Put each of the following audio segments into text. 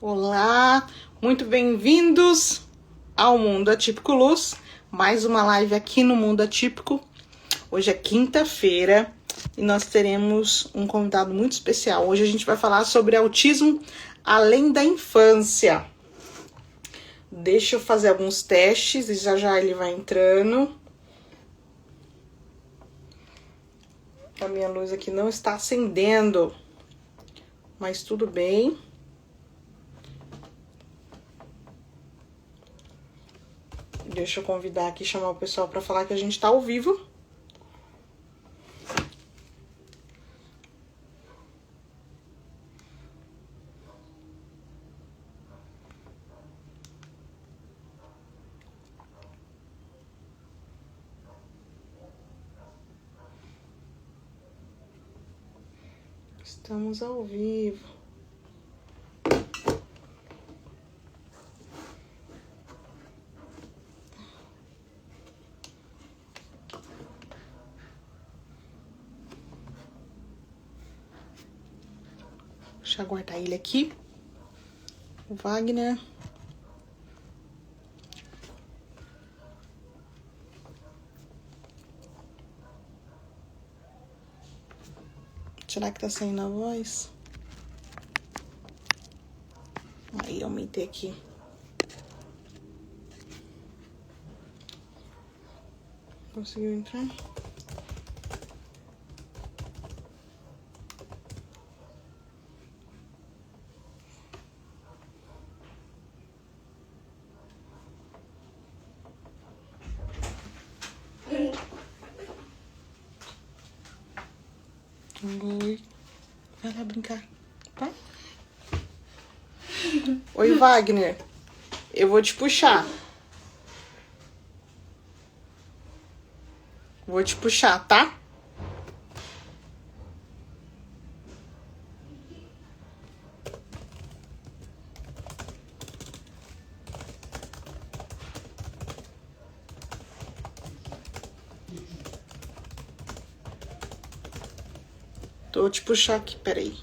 Olá, muito bem-vindos ao Mundo Atípico Luz, mais uma live aqui no Mundo Atípico. Hoje é quinta-feira e nós teremos um convidado muito especial. Hoje a gente vai falar sobre autismo além da infância. Deixa eu fazer alguns testes e já ele vai entrando. A minha luz aqui não está acendendo, mas tudo bem. Deixa eu convidar aqui, chamar o pessoal para falar que a gente está ao vivo. Estamos ao vivo. Deixa eu aguardar ele aqui. O Wagner. Será que tá saindo a voz? Aí, aumentei aqui. Conseguiu entrar? Oi. Vai lá brincar, tá? Oi, Wagner. Eu vou te puxar. Vou te puxar, tá? Vou te puxar aqui, peraí.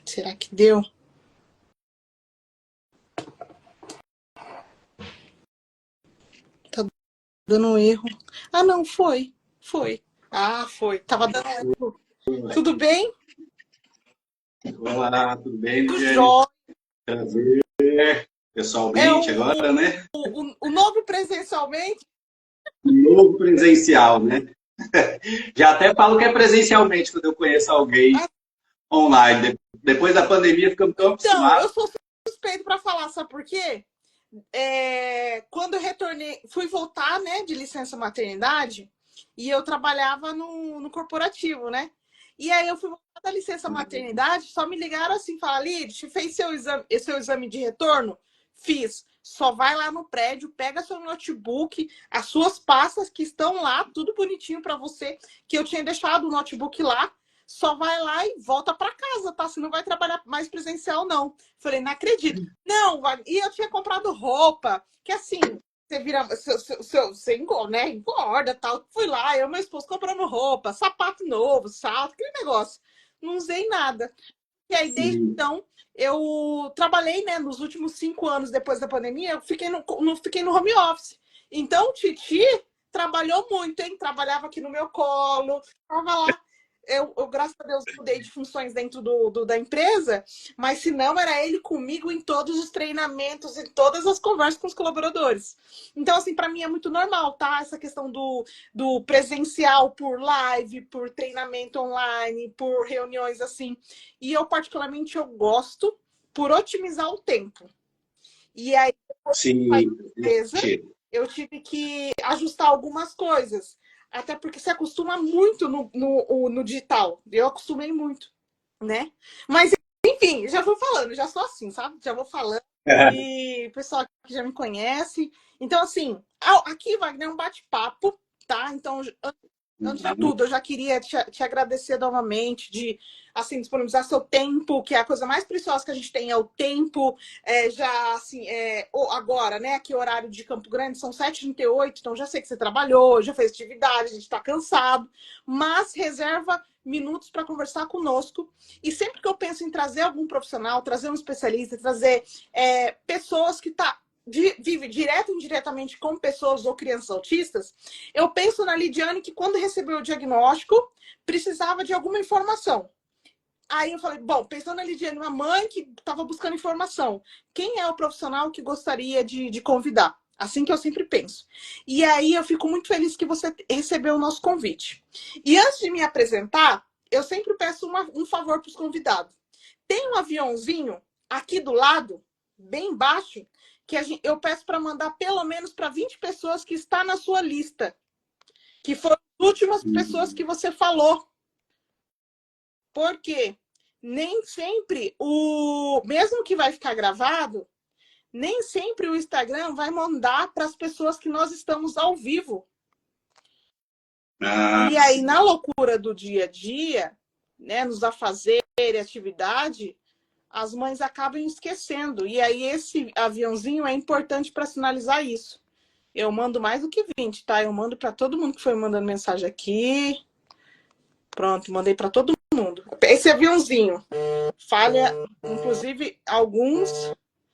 Será que deu? Tá dando um erro. Ah, não, foi. Foi. Ah, foi. Tava dando erro. Tudo bem? Olá, tudo bem, Tudo Lidiane? jóia. Prazer. Pessoalmente agora, né? O novo presencialmente. Novo presencial, né? Já até falo que é presencialmente quando eu conheço alguém online. Depois da pandemia ficamos tão Então, eu acostumados. sou suspeito para falar, sabe por quê? Quando eu retornei, fui voltar, né, de licença maternidade, e eu trabalhava no corporativo, né? E aí eu fui voltar da licença maternidade, só me ligaram assim, falaram, Lid, fez seu exame de retorno? Fiz. Só vai lá no prédio, pega seu notebook, as suas pastas que estão lá, tudo bonitinho para você, que eu tinha deixado o notebook lá, só vai lá e volta para casa, tá? Você não vai trabalhar mais presencial, não. Falei, não acredito. Não, e eu tinha comprado roupa, que assim, você vira, você engorda, né? Engorda, tal. Fui lá, eu e meu esposo comprando roupa, sapato novo, salto, aquele negócio. Não usei nada. E aí, desde Sim. então, eu trabalhei, né? Nos últimos 5 anos depois da pandemia, eu fiquei no home office. Então, Titi trabalhou muito, hein? Trabalhava aqui no meu colo, tava lá. Eu, graças a Deus, mudei de funções dentro da empresa, mas se não, era ele comigo em todos os treinamentos, em todas as conversas com os colaboradores. Então, assim, para mim é muito normal, tá? Essa questão do presencial por live, por treinamento online, por reuniões assim. E eu, particularmente, eu gosto por otimizar o tempo. E aí, depois da Sim. empresa, eu tive que ajustar algumas coisas. até porque se acostuma muito no digital. Eu acostumei muito, né? Mas, enfim, já vou falando, já sou assim, sabe? Já vou falando. E o pessoal que já me conhece. Então, assim, aqui, Wagner, é um bate-papo, tá? Então, antes de tudo, eu já queria te agradecer novamente de assim, disponibilizar seu tempo, que é a coisa mais preciosa que a gente tem, é o tempo. Já, assim, agora, né? Aqui, o horário de Campo Grande são 7h38, então já sei que você trabalhou, já fez atividade, a gente está cansado, mas reserva minutos para conversar conosco. E sempre que eu penso em trazer algum profissional, trazer um especialista, trazer pessoas que vive direto ou indiretamente com pessoas ou crianças autistas, eu penso na Lidiane que quando recebeu o diagnóstico precisava de alguma informação. Aí eu falei, bom, pensando na Lidiane, uma mãe que estava buscando informação, quem é o profissional que gostaria de convidar? Assim que eu sempre penso. E aí eu fico muito feliz que você recebeu o nosso convite. E antes de me apresentar, eu sempre peço um favor para os convidados. Tem um aviãozinho aqui do lado, bem embaixo, que eu peço para mandar pelo menos para 20 pessoas que está na sua lista, que foram as últimas pessoas que você falou. Porque nem sempre mesmo que vai ficar gravado, nem sempre o Instagram vai mandar para as pessoas que nós estamos ao vivo. E aí, na loucura do dia a dia, né, nos afazeres, atividade, as mães acabam esquecendo. E aí esse aviãozinho é importante para sinalizar isso. Eu mando mais do que 20, tá? Eu mando para todo mundo que foi mandando mensagem aqui. Pronto, mandei para todo mundo. Esse aviãozinho falha, inclusive alguns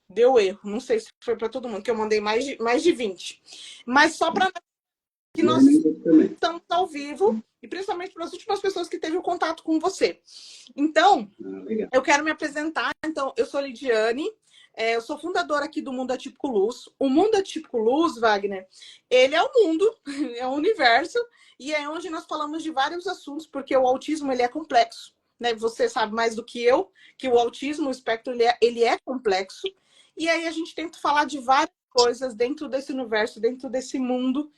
deu erro. Não sei se foi para todo mundo, que eu mandei mais de 20. Mas só para que nós estamos ao vivo, e principalmente para as últimas pessoas que teve o contato com você. Então, eu quero me apresentar. Então, eu sou Lidiane, eu sou fundadora aqui do Mundo Atípico Luz. O Mundo Atípico Luz, Wagner, ele é o mundo, é o universo, e é onde nós falamos de vários assuntos, porque o autismo ele é complexo. Né? Você sabe mais do que eu, que o autismo, o espectro, ele é complexo. E aí a gente tenta falar de várias coisas dentro desse universo, dentro desse mundo.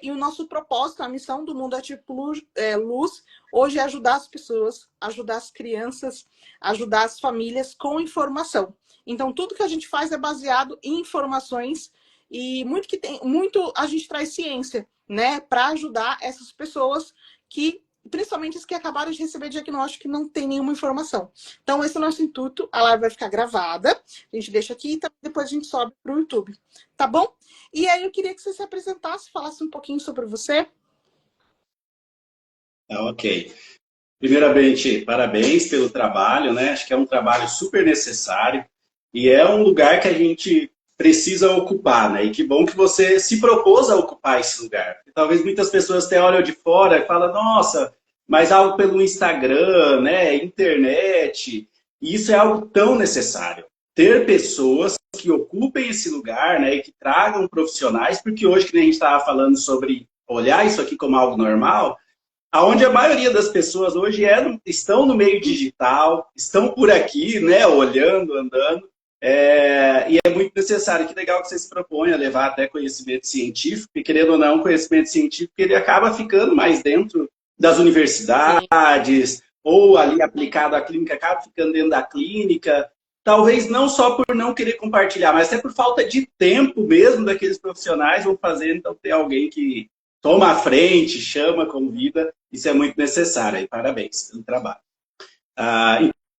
E o nosso propósito, a missão do Mundo Atípico Luz, hoje é ajudar as pessoas, ajudar as crianças, ajudar as famílias com informação. Então, tudo que a gente faz é baseado em informações e muito a gente traz ciência, né, para ajudar essas pessoas que, principalmente as que acabaram de receber diagnóstico e não tem nenhuma informação. Então, esse é o nosso intuito. A live vai ficar gravada. A gente deixa aqui e depois a gente sobe para o YouTube. Tá bom? E aí eu queria que você se apresentasse, falasse um pouquinho sobre você. Ok. Primeiramente, parabéns pelo trabalho, né? Acho que é um trabalho super necessário e é um lugar que a gente precisa ocupar, né? E que bom que você se propôs a ocupar esse lugar. Porque talvez muitas pessoas até olham de fora e falam, nossa, mas algo pelo Instagram, né? Internet. E isso é algo tão necessário. Ter pessoas que ocupem esse lugar, né? E que tragam profissionais, porque hoje, que a gente estava falando sobre olhar isso aqui como algo normal, aonde a maioria das pessoas hoje estão no meio digital, estão por aqui, né, olhando, andando, e é muito necessário. Que legal que você se propõe a levar até conhecimento científico, e querendo ou não, conhecimento científico, ele acaba ficando mais dentro das universidades, sim, ou ali aplicado à clínica, acaba ficando dentro da clínica, talvez não só por não querer compartilhar, mas até por falta de tempo mesmo daqueles profissionais vão fazer, então ter alguém que toma a frente, chama, convida, isso é muito necessário. E parabéns pelo trabalho.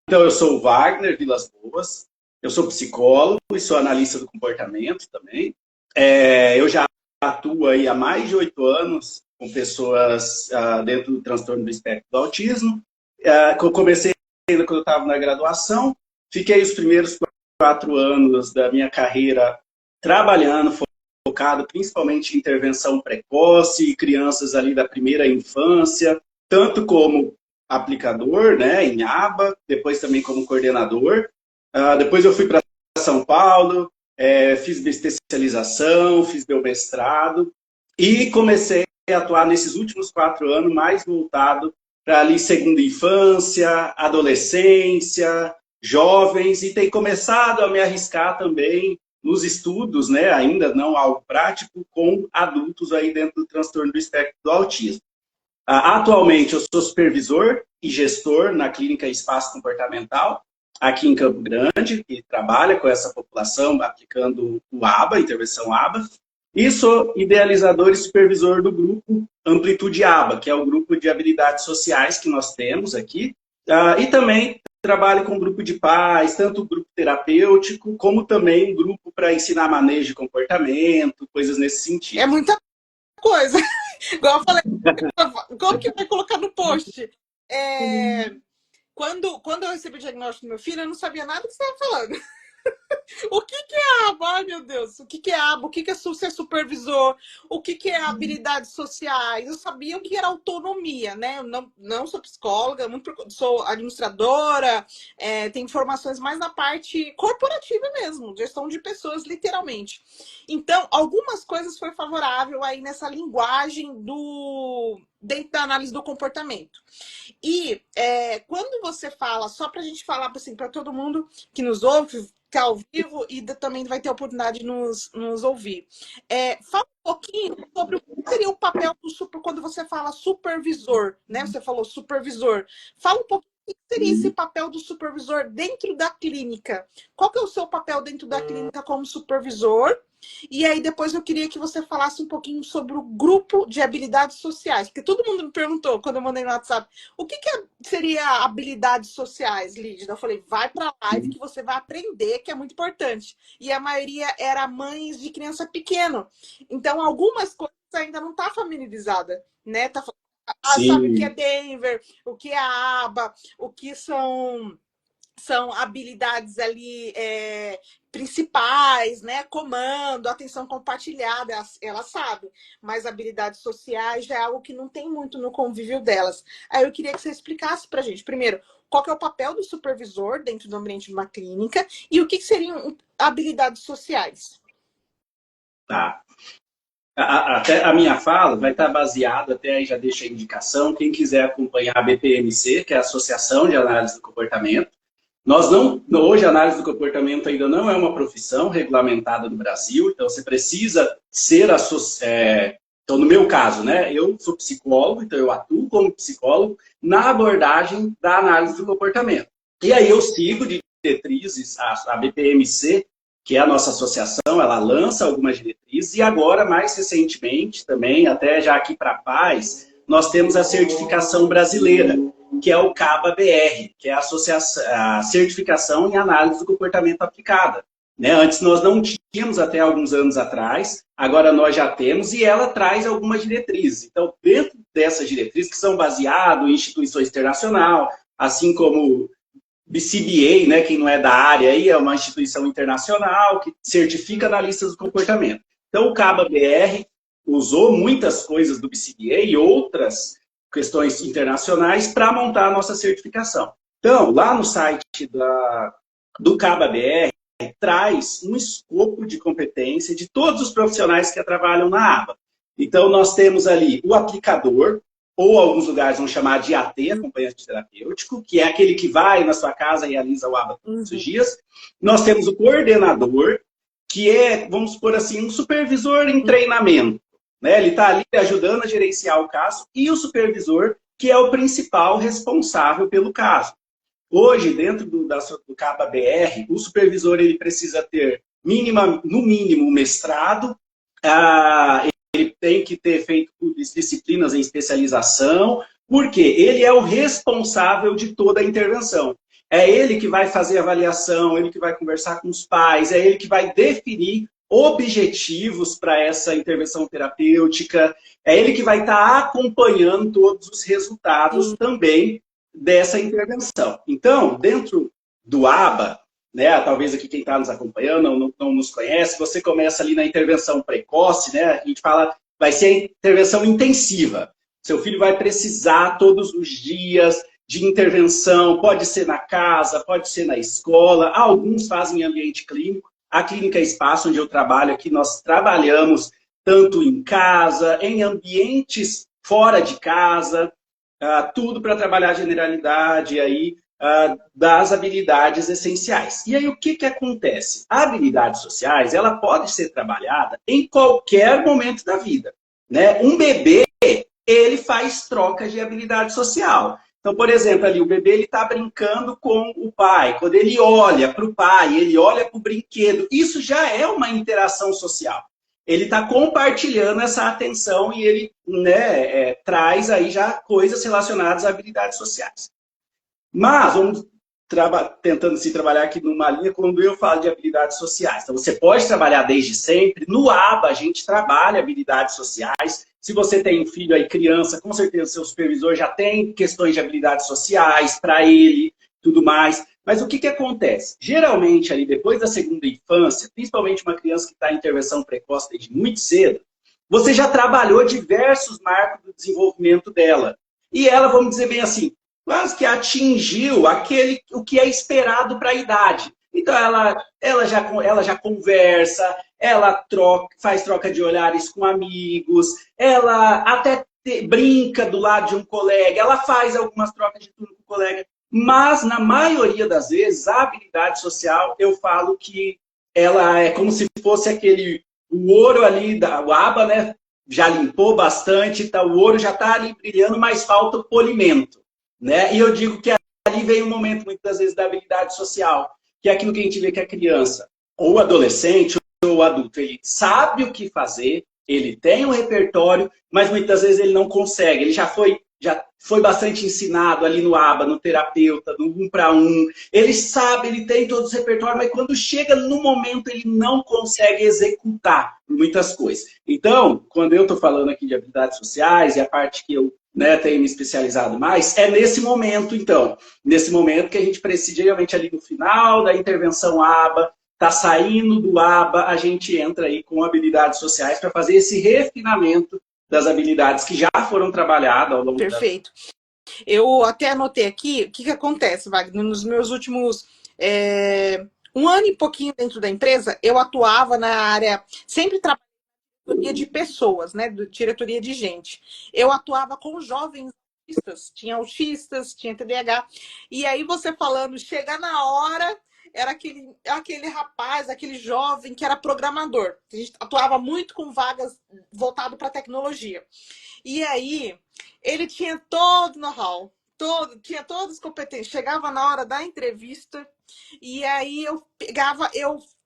Então, eu sou o Wagner Vilas Boas, eu sou psicólogo e sou analista do comportamento também. Eu já atuo aí há mais de 8 anos com pessoas dentro do transtorno do espectro do autismo. Eu comecei ainda quando eu estava na graduação, fiquei os primeiros 4 anos da minha carreira trabalhando, focado principalmente em intervenção precoce, crianças ali da primeira infância, tanto como aplicador, né, em aba, depois também como coordenador. Depois eu fui para São Paulo, fiz minha especialização, fiz meu mestrado e comecei a atuar nesses últimos 4 anos mais voltado para ali segunda infância, adolescência, jovens, e tenho começado a me arriscar também nos estudos, né, ainda não algo prático, com adultos aí dentro do transtorno do espectro do autismo. Atualmente, eu sou supervisor e gestor na Clínica Espaço Comportamental, aqui em Campo Grande, que trabalha com essa população aplicando o ABA, intervenção ABA, e sou idealizador e supervisor do grupo Amplitude ABA, que é o grupo de habilidades sociais que nós temos aqui, e também trabalho com grupo de pais, tanto grupo terapêutico, como também grupo para ensinar manejo de comportamento, coisas nesse É sentido. muita coisa. Igual eu falei, como que vai colocar no post? Quando eu recebi o diagnóstico do meu filho, eu não sabia nada do que você estava falando. O que é aba? Ai, meu Deus. O que é aba? O que é ser supervisor? O que é habilidades sociais? Eu sabia o que era autonomia, né? Eu não sou psicóloga, sou administradora, tenho formações mais na parte corporativa mesmo, gestão de pessoas, literalmente. Então, algumas coisas foi favorável aí nessa linguagem dentro da análise do comportamento. E quando você fala, só para a gente falar assim, para todo mundo que nos ouve, que é ao vivo e também vai ter a oportunidade de nos ouvir. Fala um pouquinho sobre o que seria o papel do quando você fala supervisor, né? Você falou supervisor. Fala um pouquinho o que seria esse papel do supervisor dentro da clínica. Qual que é o seu papel dentro da clínica como supervisor? E aí depois eu queria que você falasse um pouquinho sobre o grupo de habilidades sociais, porque todo mundo me perguntou quando eu mandei no WhatsApp, o que seria habilidades sociais, Lídia? Eu falei, vai para a live que você vai aprender, que é muito importante. E a maioria era mães de criança pequena. Então, algumas coisas ainda não está familiarizada, né? Sabe o que é Denver, o que é a aba, o que são habilidades ali principais, né? Comando, atenção compartilhada, ela sabe. Mas habilidades sociais já é algo que não tem muito no convívio delas. Aí eu queria que você explicasse pra gente, primeiro, qual que é o papel do supervisor dentro do ambiente de uma clínica e o que seriam habilidades sociais. Tá. Até a minha fala vai estar baseada, até aí já deixa a indicação, quem quiser acompanhar a BPMC, que é a Associação de Análise do Comportamento. Hoje a análise do comportamento ainda não é uma profissão regulamentada no Brasil, então você precisa ser associado. Então, no meu caso, né, eu sou psicólogo, então eu atuo como psicólogo na abordagem da análise do comportamento. E aí eu sigo de diretrizes, a BPMC, que é a nossa associação, ela lança algumas diretrizes, e agora, mais recentemente, também, até já aqui para a Paz, nós temos a certificação brasileira, que é o CABA-BR, que é a certificação em análise do comportamento aplicada. Né? Antes nós não tínhamos até alguns anos atrás, agora nós já temos, e ela traz algumas diretrizes. Então, dentro dessas diretrizes, que são baseadas em instituições internacionais, assim como BCBA, né, quem não é da área, aí, é uma instituição internacional que certifica analistas do comportamento. Então, o CABA-BR usou muitas coisas do BCBA e outras questões internacionais para montar a nossa certificação. Então, lá no site do CABA-BR, traz um escopo de competência de todos os profissionais que trabalham na aba. Então, nós temos ali o aplicador, ou alguns lugares vão chamar de AT, acompanhante terapêutico, que é aquele que vai na sua casa e realiza o ABA todos os dias. Nós temos o coordenador, que é, vamos supor assim, um supervisor em treinamento. Né? Ele está ali ajudando a gerenciar o caso, e o supervisor, que é o principal responsável pelo caso. Hoje, dentro do CABA-BR, o supervisor ele precisa ter, no mínimo, um mestrado, ele tem que ter feito disciplinas em especialização, porque ele é o responsável de toda a intervenção. É ele que vai fazer a avaliação, ele que vai conversar com os pais, é ele que vai definir objetivos para essa intervenção terapêutica, é ele que vai estar acompanhando todos os resultados também dessa intervenção. Então, dentro do ABA, né, talvez aqui quem está nos acompanhando não nos conhece, você começa ali na intervenção precoce, né, a gente fala, vai ser a intervenção intensiva. Seu filho vai precisar todos os dias de intervenção, pode ser na casa, pode ser na escola, alguns fazem em ambiente clínico. A Clínica Espaço, onde eu trabalho aqui, nós trabalhamos tanto em casa, em ambientes fora de casa, tudo para trabalhar a generalidade aí, das habilidades essenciais. E aí, o que acontece? A habilidades sociais, ela pode ser trabalhada em qualquer momento da vida, né? Um bebê, ele faz trocas de habilidade social. Então, por exemplo, ali o bebê ele está brincando com o pai. Quando ele olha para o pai, ele olha para o brinquedo, isso já é uma interação social. Ele está compartilhando essa atenção e ele, né, traz aí já coisas relacionadas a habilidades sociais. Mas vamos tentando se trabalhar aqui numa linha quando eu falo de habilidades sociais. Então, você pode trabalhar desde sempre. No ABA, a gente trabalha habilidades sociais. Se você tem um filho aí, criança, com certeza seu supervisor já tem questões de habilidades sociais para ele, tudo mais. Mas o que acontece? Geralmente, ali depois da segunda infância, principalmente uma criança que está em intervenção precoce desde muito cedo, você já trabalhou diversos marcos do desenvolvimento dela. E ela, vamos dizer bem assim, quase que atingiu o que é esperado para a idade. Então, ela já conversa, ela faz troca de olhares com amigos, ela até brinca do lado de um colega, ela faz algumas trocas de turno com o colega, mas, na maioria das vezes, a habilidade social, eu falo que ela é como se fosse o ouro ali, o aba, né? Já limpou bastante, tá, o ouro já está ali brilhando, mas falta o polimento. Né? E eu digo que ali vem um momento, muitas vezes, da habilidade social, que é aquilo que a gente vê que a criança, ou adolescente, ou adulto, ele sabe o que fazer, ele tem um repertório, mas muitas vezes ele não consegue. Ele já foi bastante ensinado ali no ABA, no terapeuta, no 1 para 1. Ele sabe, ele tem todos os repertórios, mas quando chega no momento, ele não consegue executar muitas coisas. Então, quando eu estou falando aqui de habilidades sociais, e a parte que eu tenho me especializado mais, é nesse momento, então. Nesse momento que a gente precisa, geralmente ali no final da intervenção ABA, está saindo do ABA, a gente entra aí com habilidades sociais para fazer esse refinamento das habilidades que já foram trabalhadas ao longo da vida. Perfeito. Eu até anotei aqui o que acontece, Wagner, nos meus últimos 1 ano e pouquinho dentro da empresa, eu atuava na área, sempre trabalhei na diretoria de pessoas, né, diretoria de gente. Eu atuava com jovens autistas, tinha TDAH, e aí você falando, chegar na hora, era aquele rapaz, aquele jovem que era programador. A gente atuava muito com vagas voltado para tecnologia. E aí, ele tinha todo know-how, tinha todas as competências. Chegava na hora da entrevista, e aí eu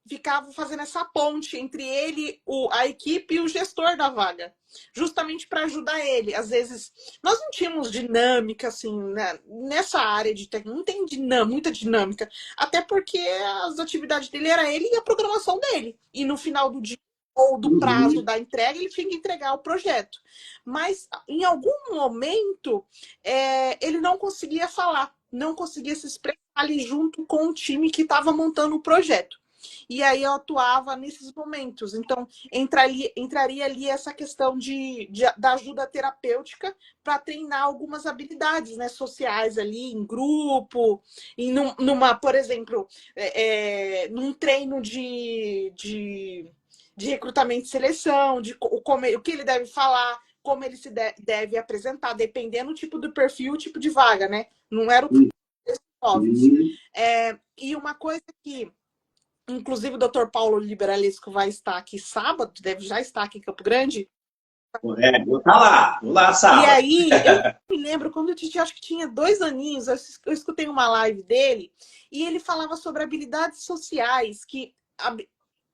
ficava fazendo essa ponte entre ele, a equipe e o gestor da vaga, justamente para ajudar ele. Às vezes, nós não tínhamos dinâmica, assim, né? Nessa área de tecnologia, não tem muita dinâmica, até porque as atividades dele era ele e a programação dele. E no final do dia, ou do prazo da entrega, ele tinha que entregar o projeto. Mas, em algum momento, ele não conseguia falar, não conseguia se expressar ali junto com o time que estava montando o projeto. E aí eu atuava nesses momentos. Então, entraria ali essa questão da ajuda terapêutica para treinar algumas habilidades, né, sociais ali, em grupo, por exemplo, num treino de recrutamento e seleção, o que ele deve falar, como ele se deve apresentar, dependendo do tipo do perfil, o tipo de vaga, né? Não era o jovens. E uma coisa que, inclusive, o Dr. Paulo Liberalesco vai estar aqui sábado, deve já estar aqui em Campo Grande. Vou lá sábado. E aí, eu me lembro, quando eu acho que tinha 2 aninhos, eu escutei uma live dele, e ele falava sobre habilidades sociais,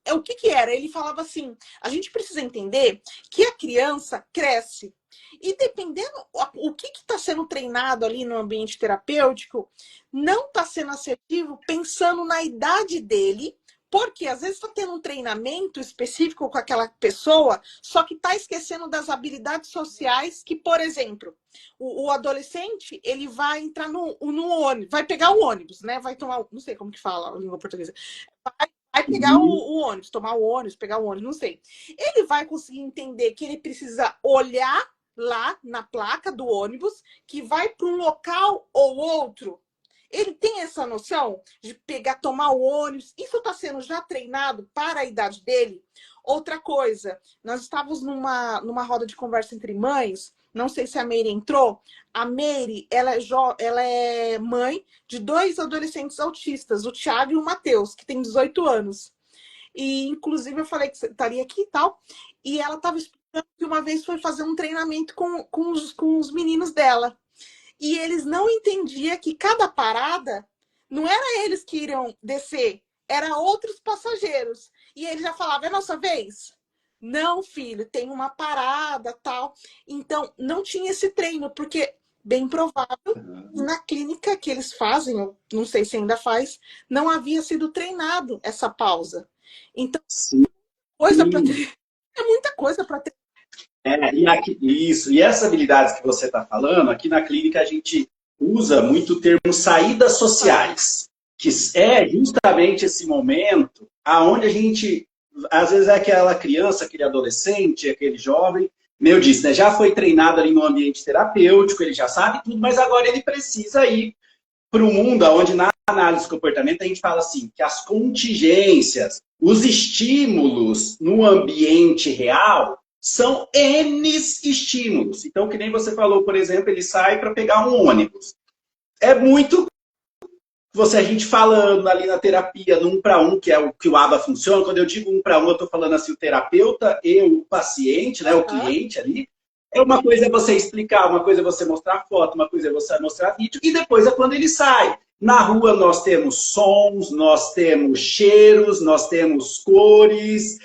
o que era? Ele falava assim, a gente precisa entender que a criança cresce. E dependendo o que está sendo treinado ali no ambiente terapêutico, não está sendo assertivo pensando na idade dele, porque às vezes está tendo um treinamento específico com aquela pessoa, só que está esquecendo das habilidades sociais que, por exemplo, o adolescente, ele vai entrar no ônibus, vai pegar o ônibus, né? Vai tomar, não sei como que fala a língua portuguesa. Vai pegar o ônibus, tomar o ônibus, pegar o ônibus, não sei. Ele vai conseguir entender que ele precisa olhar lá na placa do ônibus, que vai para um local ou outro. Ele tem essa noção de tomar o ônibus. Isso está sendo já treinado para a idade dele. Outra coisa, nós estávamos numa roda de conversa entre mães, não sei se a Meire entrou. A Meire, ela é mãe de 2 adolescentes autistas, o Thiago e o Matheus, que tem 18 anos. E, inclusive, eu falei que você estaria aqui e tal. E ela estava explicando que uma vez foi fazer um treinamento com os meninos dela. E eles não entendiam que cada parada não era eles que iriam descer, era outros passageiros. E ele já falava, é nossa vez? Não, filho, tem uma parada, tal. Então, não tinha esse treino, porque bem provável, na clínica que eles fazem, eu não sei se ainda faz, não havia sido treinado essa pausa. Então, Sim. coisa para ter. É muita coisa para ter. Isso. E essas habilidades que você está falando, aqui na clínica a gente usa muito o termo saídas sociais, que é justamente esse momento aonde a gente, às vezes é aquela criança, aquele adolescente, aquele jovem, eu disse, né, já foi treinado ali no ambiente terapêutico, ele já sabe tudo, mas agora ele precisa ir para o mundo onde na análise de comportamento a gente fala assim, que as contingências, os estímulos no ambiente real são N estímulos. Então, que nem você falou, por exemplo, ele sai para pegar um ônibus. É muito a gente falando ali na terapia, no 1 para 1, que é o que o ABA funciona. Quando eu digo 1 para 1, eu estou falando assim, o terapeuta e o paciente, né, o cliente ali. É uma coisa é você explicar, uma coisa é você mostrar foto, uma coisa é você mostrar vídeo, e depois é quando ele sai. Na rua nós temos sons, nós temos cheiros, nós temos cores,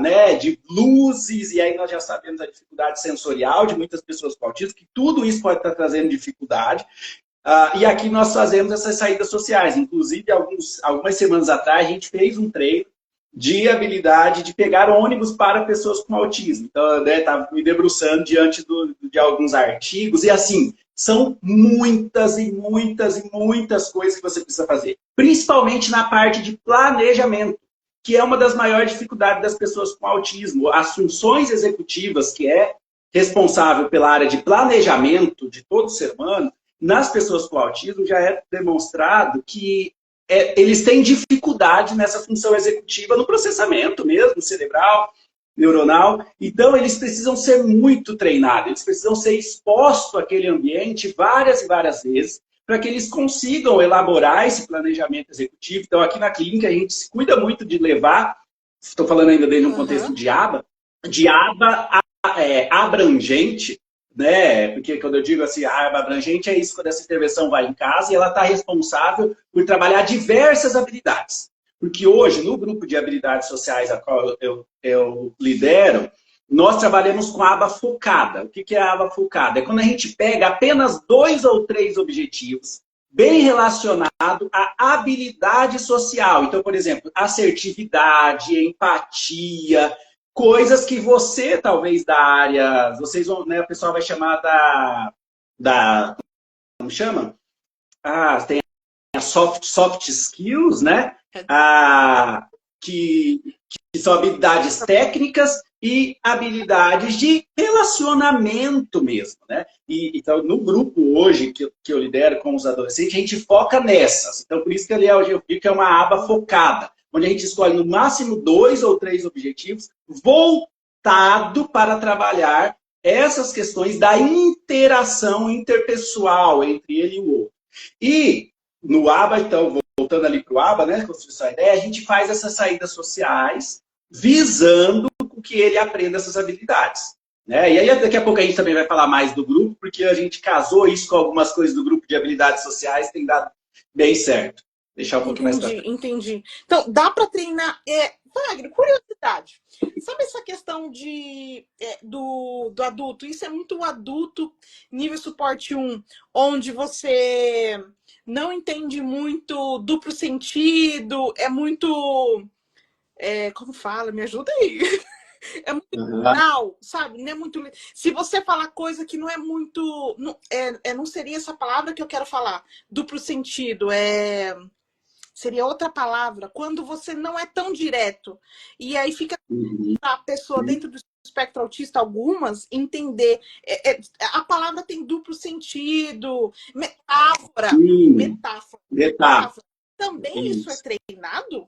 né, de luzes, e aí nós já sabemos a dificuldade sensorial de muitas pessoas com autismo, que tudo isso pode estar trazendo dificuldade. E aqui nós fazemos essas saídas sociais. Inclusive, algumas semanas atrás, a gente fez um treino de habilidade de pegar ônibus para pessoas com autismo. Então, estava me debruçando diante de alguns artigos, e assim, são muitas e muitas e muitas coisas que você precisa fazer. Principalmente na parte de planejamento, que é uma das maiores dificuldades das pessoas com autismo. As funções executivas, que é responsável pela área de planejamento de todo ser humano, nas pessoas com autismo já é demonstrado que eles têm dificuldade nessa função executiva, no processamento mesmo, cerebral, neuronal. Então, eles precisam ser muito treinados, eles precisam ser expostos àquele ambiente várias e várias vezes, para que eles consigam elaborar esse planejamento executivo. Então, aqui na clínica, a gente se cuida muito de levar, estou falando ainda dentro de um contexto de aba abrangente, né? Porque quando eu digo assim, a aba abrangente é isso, quando essa intervenção vai em casa e ela está responsável por trabalhar diversas habilidades. Porque hoje, no grupo de habilidades sociais a qual eu lidero, nós trabalhamos com a aba focada. O que é a aba focada? É quando a gente pega apenas 2 ou 3 objetivos bem relacionados à habilidade social. Então, por exemplo, assertividade, empatia, coisas que você, talvez, da área, vocês vão, né, o pessoal vai chamar como chama? Tem a soft skills, né? Que são habilidades técnicas e habilidades de relacionamento mesmo, né? Então, no grupo hoje que eu lidero com os adolescentes, a gente foca nessas. Então, por isso que ali eu digo que é uma aba focada, onde a gente escolhe no máximo 2 ou 3 objetivos voltado para trabalhar essas questões da interação interpessoal entre ele e o outro. E no aba, então, voltando ali para o aba, né, construção da ideia, a gente faz essas saídas sociais visando que ele aprenda essas habilidades. Né? E aí daqui a pouco a gente também vai falar mais do grupo, porque a gente casou isso com algumas coisas do grupo de habilidades sociais, tem dado bem certo. Deixar um pouquinho mais pra frente. Entendi. Então, dá para treinar... Wagner, curiosidade. Sabe essa questão do adulto? Isso é muito adulto, nível suporte 1, onde você não entende muito duplo sentido, é muito... como fala? Me ajuda aí. É muito legal, sabe? Não é muito... Se você falar coisa que não é muito... não seria essa palavra que eu quero falar. Duplo sentido, seria outra palavra. Quando você não é tão direto. E aí fica a pessoa dentro do espectro autista, algumas, entender. A palavra tem duplo sentido. Metáfora. Metáfora. Também isso é treinado?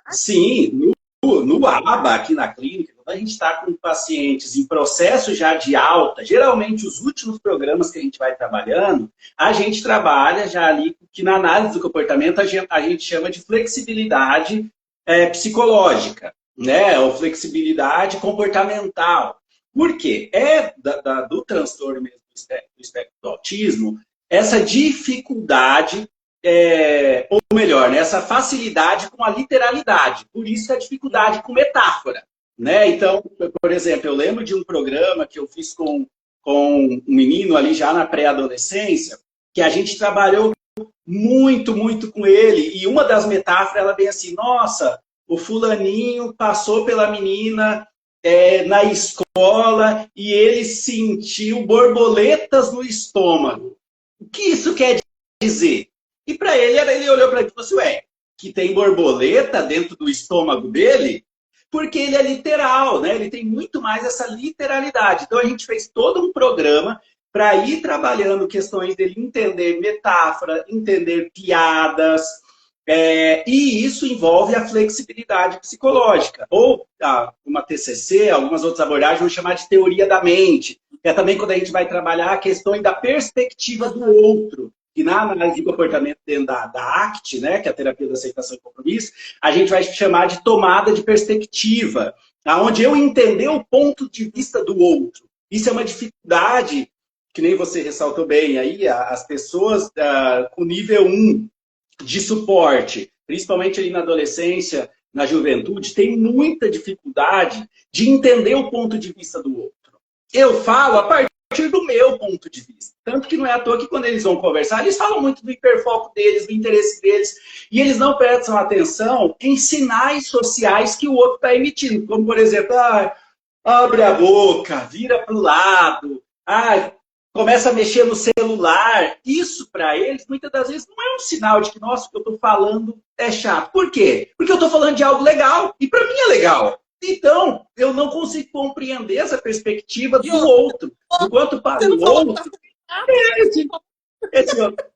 Sim, no ABA, aqui na clínica, quando a gente está com pacientes em processo já de alta, geralmente os últimos programas que a gente vai trabalhando, a gente trabalha já ali, que na análise do comportamento a gente chama de flexibilidade psicológica, né? Ou flexibilidade comportamental. Por quê? Do transtorno mesmo do espectro do autismo, essa dificuldade ou melhor, né, essa facilidade com a literalidade. Por isso que a dificuldade com metáfora. Né? Então, por exemplo, eu lembro de um programa que eu fiz com um menino ali já na pré-adolescência, que a gente trabalhou muito, muito com ele. E uma das metáforas, ela vem assim, nossa, o fulaninho passou pela menina na escola e ele sentiu borboletas no estômago. O que isso quer dizer? E para ele, ele olhou para mim e falou assim, ué, que tem borboleta dentro do estômago dele? Porque ele é literal, né? Ele tem muito mais essa literalidade. Então a gente fez todo um programa para ir trabalhando questões dele entender metáfora, entender piadas, e isso envolve a flexibilidade psicológica. Ou uma TCC, algumas outras abordagens vão chamar de teoria da mente. Que é também quando a gente vai trabalhar questões da perspectiva do outro. Que na análise de comportamento dentro da ACT, né, que é a terapia da aceitação e compromisso, a gente vai chamar de tomada de perspectiva, onde eu entender o ponto de vista do outro. Isso é uma dificuldade, que nem você ressaltou bem aí, as pessoas com nível 1 de suporte, principalmente ali na adolescência, na juventude, tem muita dificuldade de entender o ponto de vista do outro. Eu falo a partir do meu ponto de vista. Tanto que não é à toa que quando eles vão conversar, eles falam muito do hiperfoco deles, do interesse deles, e eles não prestam atenção em sinais sociais que o outro está emitindo. Como, por exemplo, abre a boca, vira para o lado, começa a mexer no celular. Isso, para eles, muitas das vezes, não é um sinal de que, nossa, o que eu estou falando é chato. Por quê? Porque eu estou falando de algo legal, e para mim é legal. Então, eu não consigo compreender essa perspectiva do outro. Enquanto para o outro, esse outro.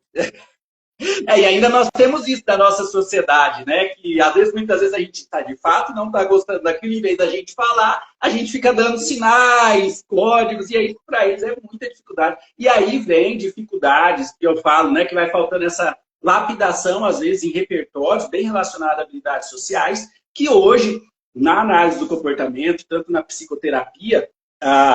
E ainda nós temos isso da nossa sociedade, né? Que às vezes, muitas vezes a gente está de fato, não está gostando daquilo, em vez da gente falar, a gente fica dando sinais, códigos, e aí para eles é muita dificuldade. E aí vem dificuldades que eu falo, né? Que vai faltando essa lapidação, às vezes, em repertórios bem relacionados a habilidades sociais, que hoje, na análise do comportamento, tanto na psicoterapia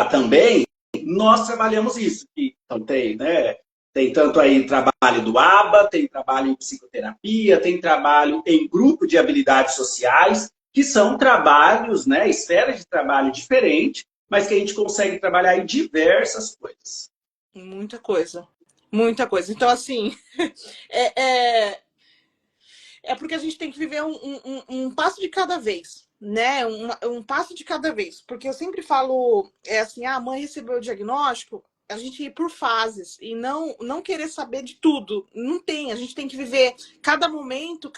também, nós trabalhamos isso. Então tem, né? Tem tanto aí trabalho do ABA, tem trabalho em psicoterapia, tem trabalho em grupo de habilidades sociais, que são trabalhos, né, esferas de trabalho diferentes, mas que a gente consegue trabalhar em diversas coisas. Muita coisa. Muita coisa. Então, assim, é porque a gente tem que viver um passo de cada vez, né? Um passo de cada vez. Porque eu sempre falo, assim, a mãe recebeu o diagnóstico, a gente ir por fases e não querer saber de tudo. Não tem, a gente tem que viver cada momento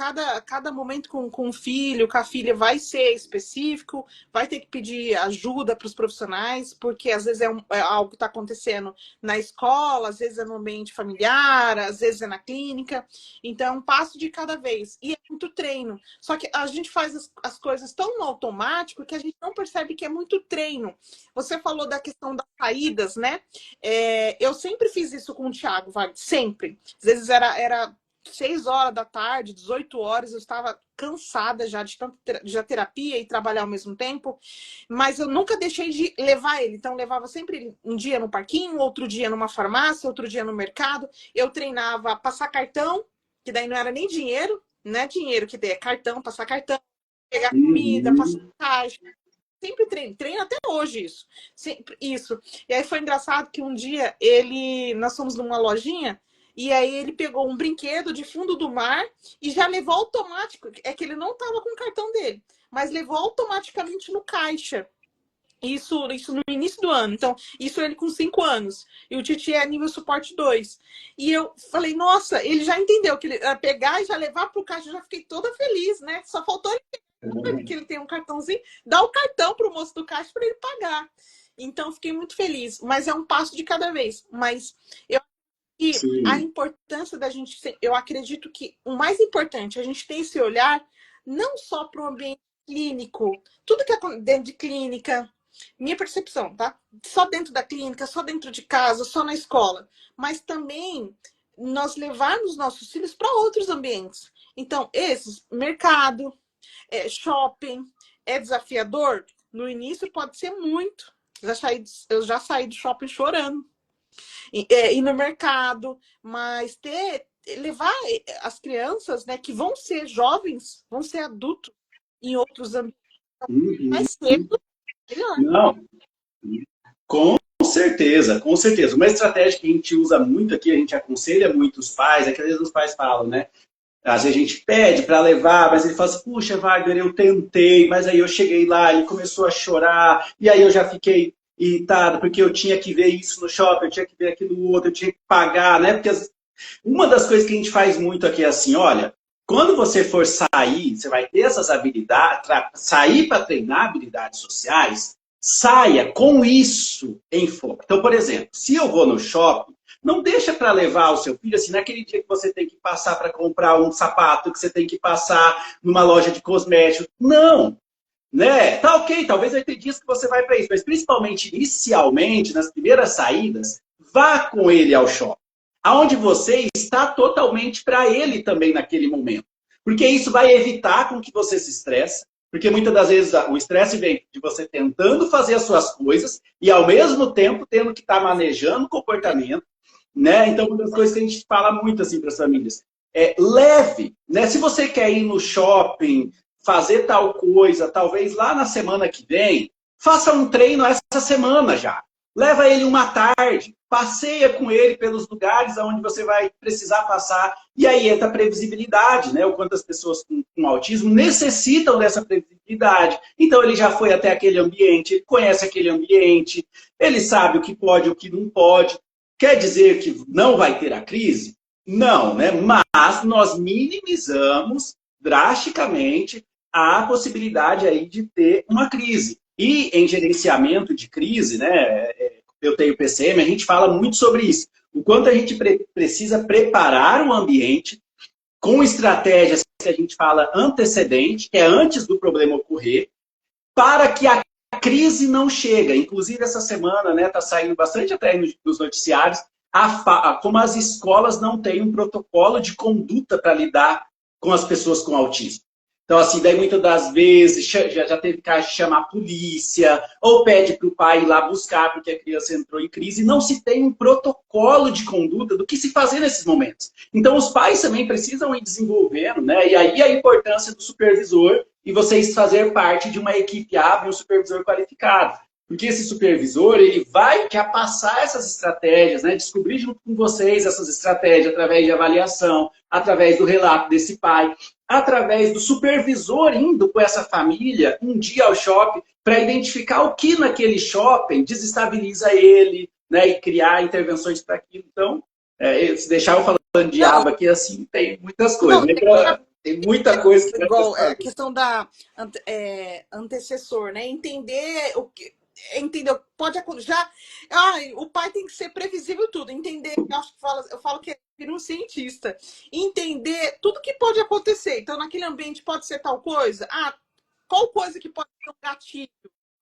com o filho, com a filha vai ser específico, vai ter que pedir ajuda para os profissionais, porque às vezes é algo que está acontecendo na escola, às vezes é no ambiente familiar, às vezes é na clínica. Então é um passo de cada vez. E é muito treino. Só que a gente faz as coisas tão no automático que a gente não percebe que é muito treino. Você falou da questão das saídas, né? Eu sempre fiz isso com o Thiago, sempre. Às vezes era 6 horas da tarde, 18 horas, eu estava cansada já de terapia e trabalhar ao mesmo tempo, mas eu nunca deixei de levar ele. Então, eu levava sempre um dia no parquinho, outro dia numa farmácia, outro dia no mercado. Eu treinava passar cartão, que daí não era nem dinheiro, não é dinheiro que é cartão, passar cartão, pegar comida, passar caixa. Sempre treino até hoje isso. Sempre, isso. E aí foi engraçado que um dia nós fomos numa lojinha e aí ele pegou um brinquedo de fundo do mar e já levou automático. É que ele não estava com o cartão dele, mas levou automaticamente no caixa. Isso no início do ano. Então, isso ele com 5 anos. E o Titi é nível suporte 2. E eu falei, nossa, ele já entendeu que ele ia pegar e já levar para o caixa. Eu já fiquei toda feliz, né? Só faltou ele porque ele tem um cartãozinho, dá o cartão para o moço do caixa para ele pagar. Então, fiquei muito feliz. Mas é um passo de cada vez. Mas eu acho que a importância da gente... Eu acredito que o mais importante é a gente ter esse olhar não só para o ambiente clínico, tudo que é dentro de clínica, minha percepção, tá? Só dentro da clínica, só dentro de casa, só na escola. Mas também nós levarmos nossos filhos para outros ambientes. Então, esses, mercado, shopping, é desafiador? No início pode ser muito. Eu já saí do shopping chorando. Ir no mercado, mas levar as crianças, né, que vão ser jovens, vão ser adultos em outros ambientes Uhum. mais cedo, melhor. Não, com certeza, com certeza. Uma estratégia que a gente usa muito aqui, a gente aconselha muito os pais, é que às vezes os pais falam, né? Às vezes a gente pede para levar, mas ele fala assim, puxa, Wagner, eu tentei, mas aí eu cheguei lá, ele começou a chorar, e aí eu já fiquei irritado, porque eu tinha que ver isso no shopping, eu tinha que ver aquilo outro, eu tinha que pagar, né? Porque uma das coisas que a gente faz muito aqui é assim, olha, quando você for sair, você vai ter essas habilidades, sair para treinar habilidades sociais, saia com isso em foco. Então, por exemplo, se eu vou no shopping, não deixa para levar o seu filho assim, naquele dia que você tem que passar para comprar um sapato, que você tem que passar numa loja de cosméticos. Não! Né? Tá ok, talvez vai ter dias que você vai para isso, mas principalmente inicialmente, nas primeiras saídas, vá com ele ao shopping. Aonde você está totalmente para ele também naquele momento. Porque isso vai evitar com que você se estresse, porque muitas das vezes o estresse vem de você tentando fazer as suas coisas e ao mesmo tempo tendo que estar manejando o comportamento, né? Então, uma das coisas que a gente fala muito assim para as famílias é leve, né? Se você quer ir no shopping, fazer tal coisa, talvez lá na semana que vem, faça um treino essa semana já. Leva ele uma tarde, passeia com ele pelos lugares onde você vai precisar passar. E aí entra a previsibilidade, né? O quanto as pessoas com autismo necessitam dessa previsibilidade. Então ele já foi até aquele ambiente, ele conhece aquele ambiente, ele sabe o que pode e o que não pode. Quer dizer que não vai ter a crise? Não, né? Mas nós minimizamos drasticamente a possibilidade aí de ter uma crise. E em gerenciamento de crise, né, eu tenho PCM, a gente fala muito sobre isso. O quanto a gente precisa preparar o ambiente com estratégias que a gente fala antecedente, que é antes do problema ocorrer, para que a crise não chegue. Inclusive, essa semana, né, tá saindo bastante até nos noticiários, como as escolas não têm um protocolo de conduta para lidar com as pessoas com autismo. Então, assim, daí muitas das vezes já teve caso de chamar a polícia, ou pede para o pai ir lá buscar porque a criança entrou em crise, e não se tem um protocolo de conduta do que se fazer nesses momentos. Então, os pais também precisam ir desenvolvendo, né? E aí a importância do supervisor e vocês fazer parte de uma equipe A, um supervisor qualificado. Porque esse supervisor, ele vai já passar essas estratégias, né? Descobrir junto com vocês essas estratégias através de avaliação, através do relato desse pai, através do supervisor indo com essa família um dia ao shopping para identificar o que naquele shopping desestabiliza ele, né? E criar intervenções para aquilo. Então, se deixar eu falando de aba aqui, assim, tem muitas coisas. Não, tem muita coisa que igual a questão da antecessor, né? Entender o que. Entendeu? Pode já. O pai tem que ser previsível tudo. Entender, eu falo que é um cientista. Entender tudo que pode acontecer. Então, naquele ambiente pode ser tal coisa. Qual coisa que pode ser um gatilho?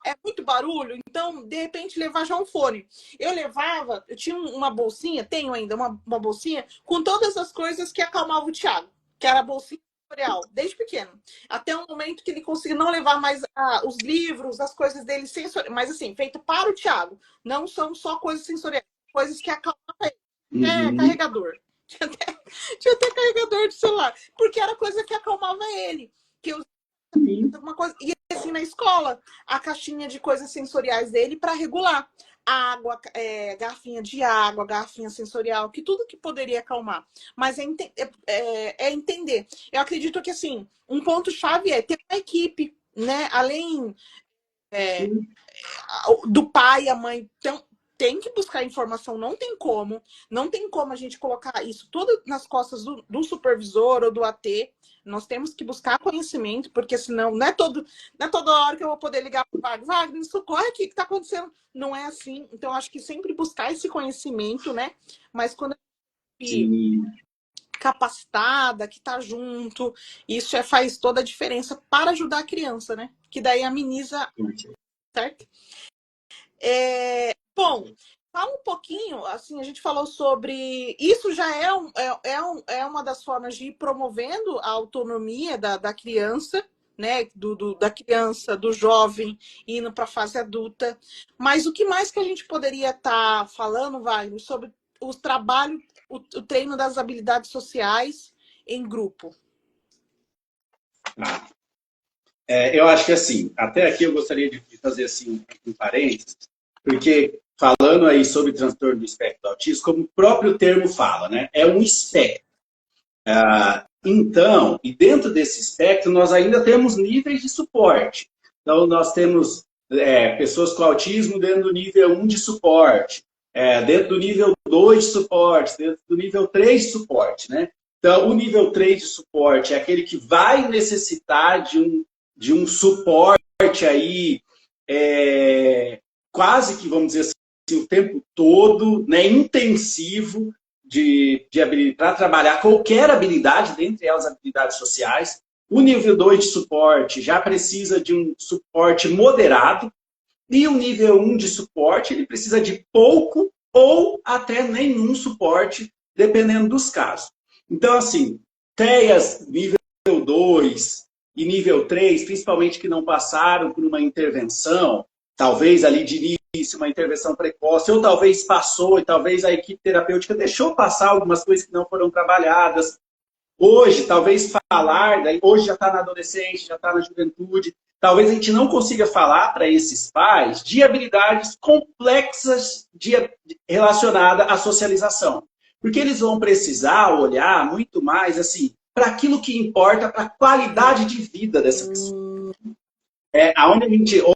É muito barulho, então, de repente, levar já um fone. Eu tinha uma bolsinha, tenho ainda uma bolsinha, com todas as coisas que acalmavam o Thiago, que era a bolsinha sensorial, desde pequeno. Até o momento que ele conseguiu não levar mais os livros, as coisas dele sensoriais, mas assim, feito para o Thiago. Não são só coisas sensoriais, coisas que acalmavam ele. Carregador. Tinha até carregador de celular, porque era coisa que acalmava ele. Que eu uma coisa. E assim, na escola, a caixinha de coisas sensoriais dele para regular. Água, garrafinha de água, garrafinha sensorial, que tudo que poderia acalmar. Mas é entender. Eu acredito que, assim, um ponto-chave é ter uma equipe, né? Além do pai e a mãe. Então, tem que buscar informação, não tem como. Não tem como a gente colocar isso tudo nas costas do supervisor ou do AT. Nós temos que buscar conhecimento, porque senão não é toda hora que eu vou poder ligar para o Wagner. Wagner, socorre aqui, o que está acontecendo? Não é assim. Então, acho que sempre buscar esse conhecimento, né? Mas quando capacitada, que está junto. Isso faz toda a diferença para ajudar a criança, né? Que daí ameniza, certo? Bom, fala um pouquinho, assim, a gente falou sobre... Isso já é uma das formas de ir promovendo a autonomia da criança, né? Da criança, do jovem, indo para a fase adulta. Mas o que mais que a gente poderia estar falando, Wagner, sobre o trabalho, o treino das habilidades sociais em grupo? Eu acho que assim, até aqui eu gostaria de fazer assim um parênteses, porque falando aí sobre transtorno do espectro do autismo, como o próprio termo fala, né? É um espectro. Então, e dentro desse espectro, nós ainda temos níveis de suporte. Então, nós temos pessoas com autismo dentro do nível 1 de suporte, dentro do nível 2 de suporte, dentro do nível 3 de suporte, né? Então, o nível 3 de suporte é aquele que vai necessitar de um suporte aí, quase que, vamos dizer assim, o tempo todo, né, intensivo, para trabalhar qualquer habilidade, dentre elas habilidades sociais. O nível 2 de suporte já precisa de um suporte moderado, e o nível 1 de suporte ele precisa de pouco ou até nenhum suporte, dependendo dos casos. Então, assim, TEAs nível 2 e nível 3, principalmente que não passaram por uma intervenção, talvez ali de início, uma intervenção precoce, ou talvez passou e talvez a equipe terapêutica deixou passar algumas coisas que não foram trabalhadas. Hoje, talvez falar, hoje já está na adolescência, já está na juventude, talvez a gente não consiga falar para esses pais de habilidades complexas relacionadas à socialização. Porque eles vão precisar olhar muito mais assim para aquilo que importa para a qualidade de vida dessa pessoa.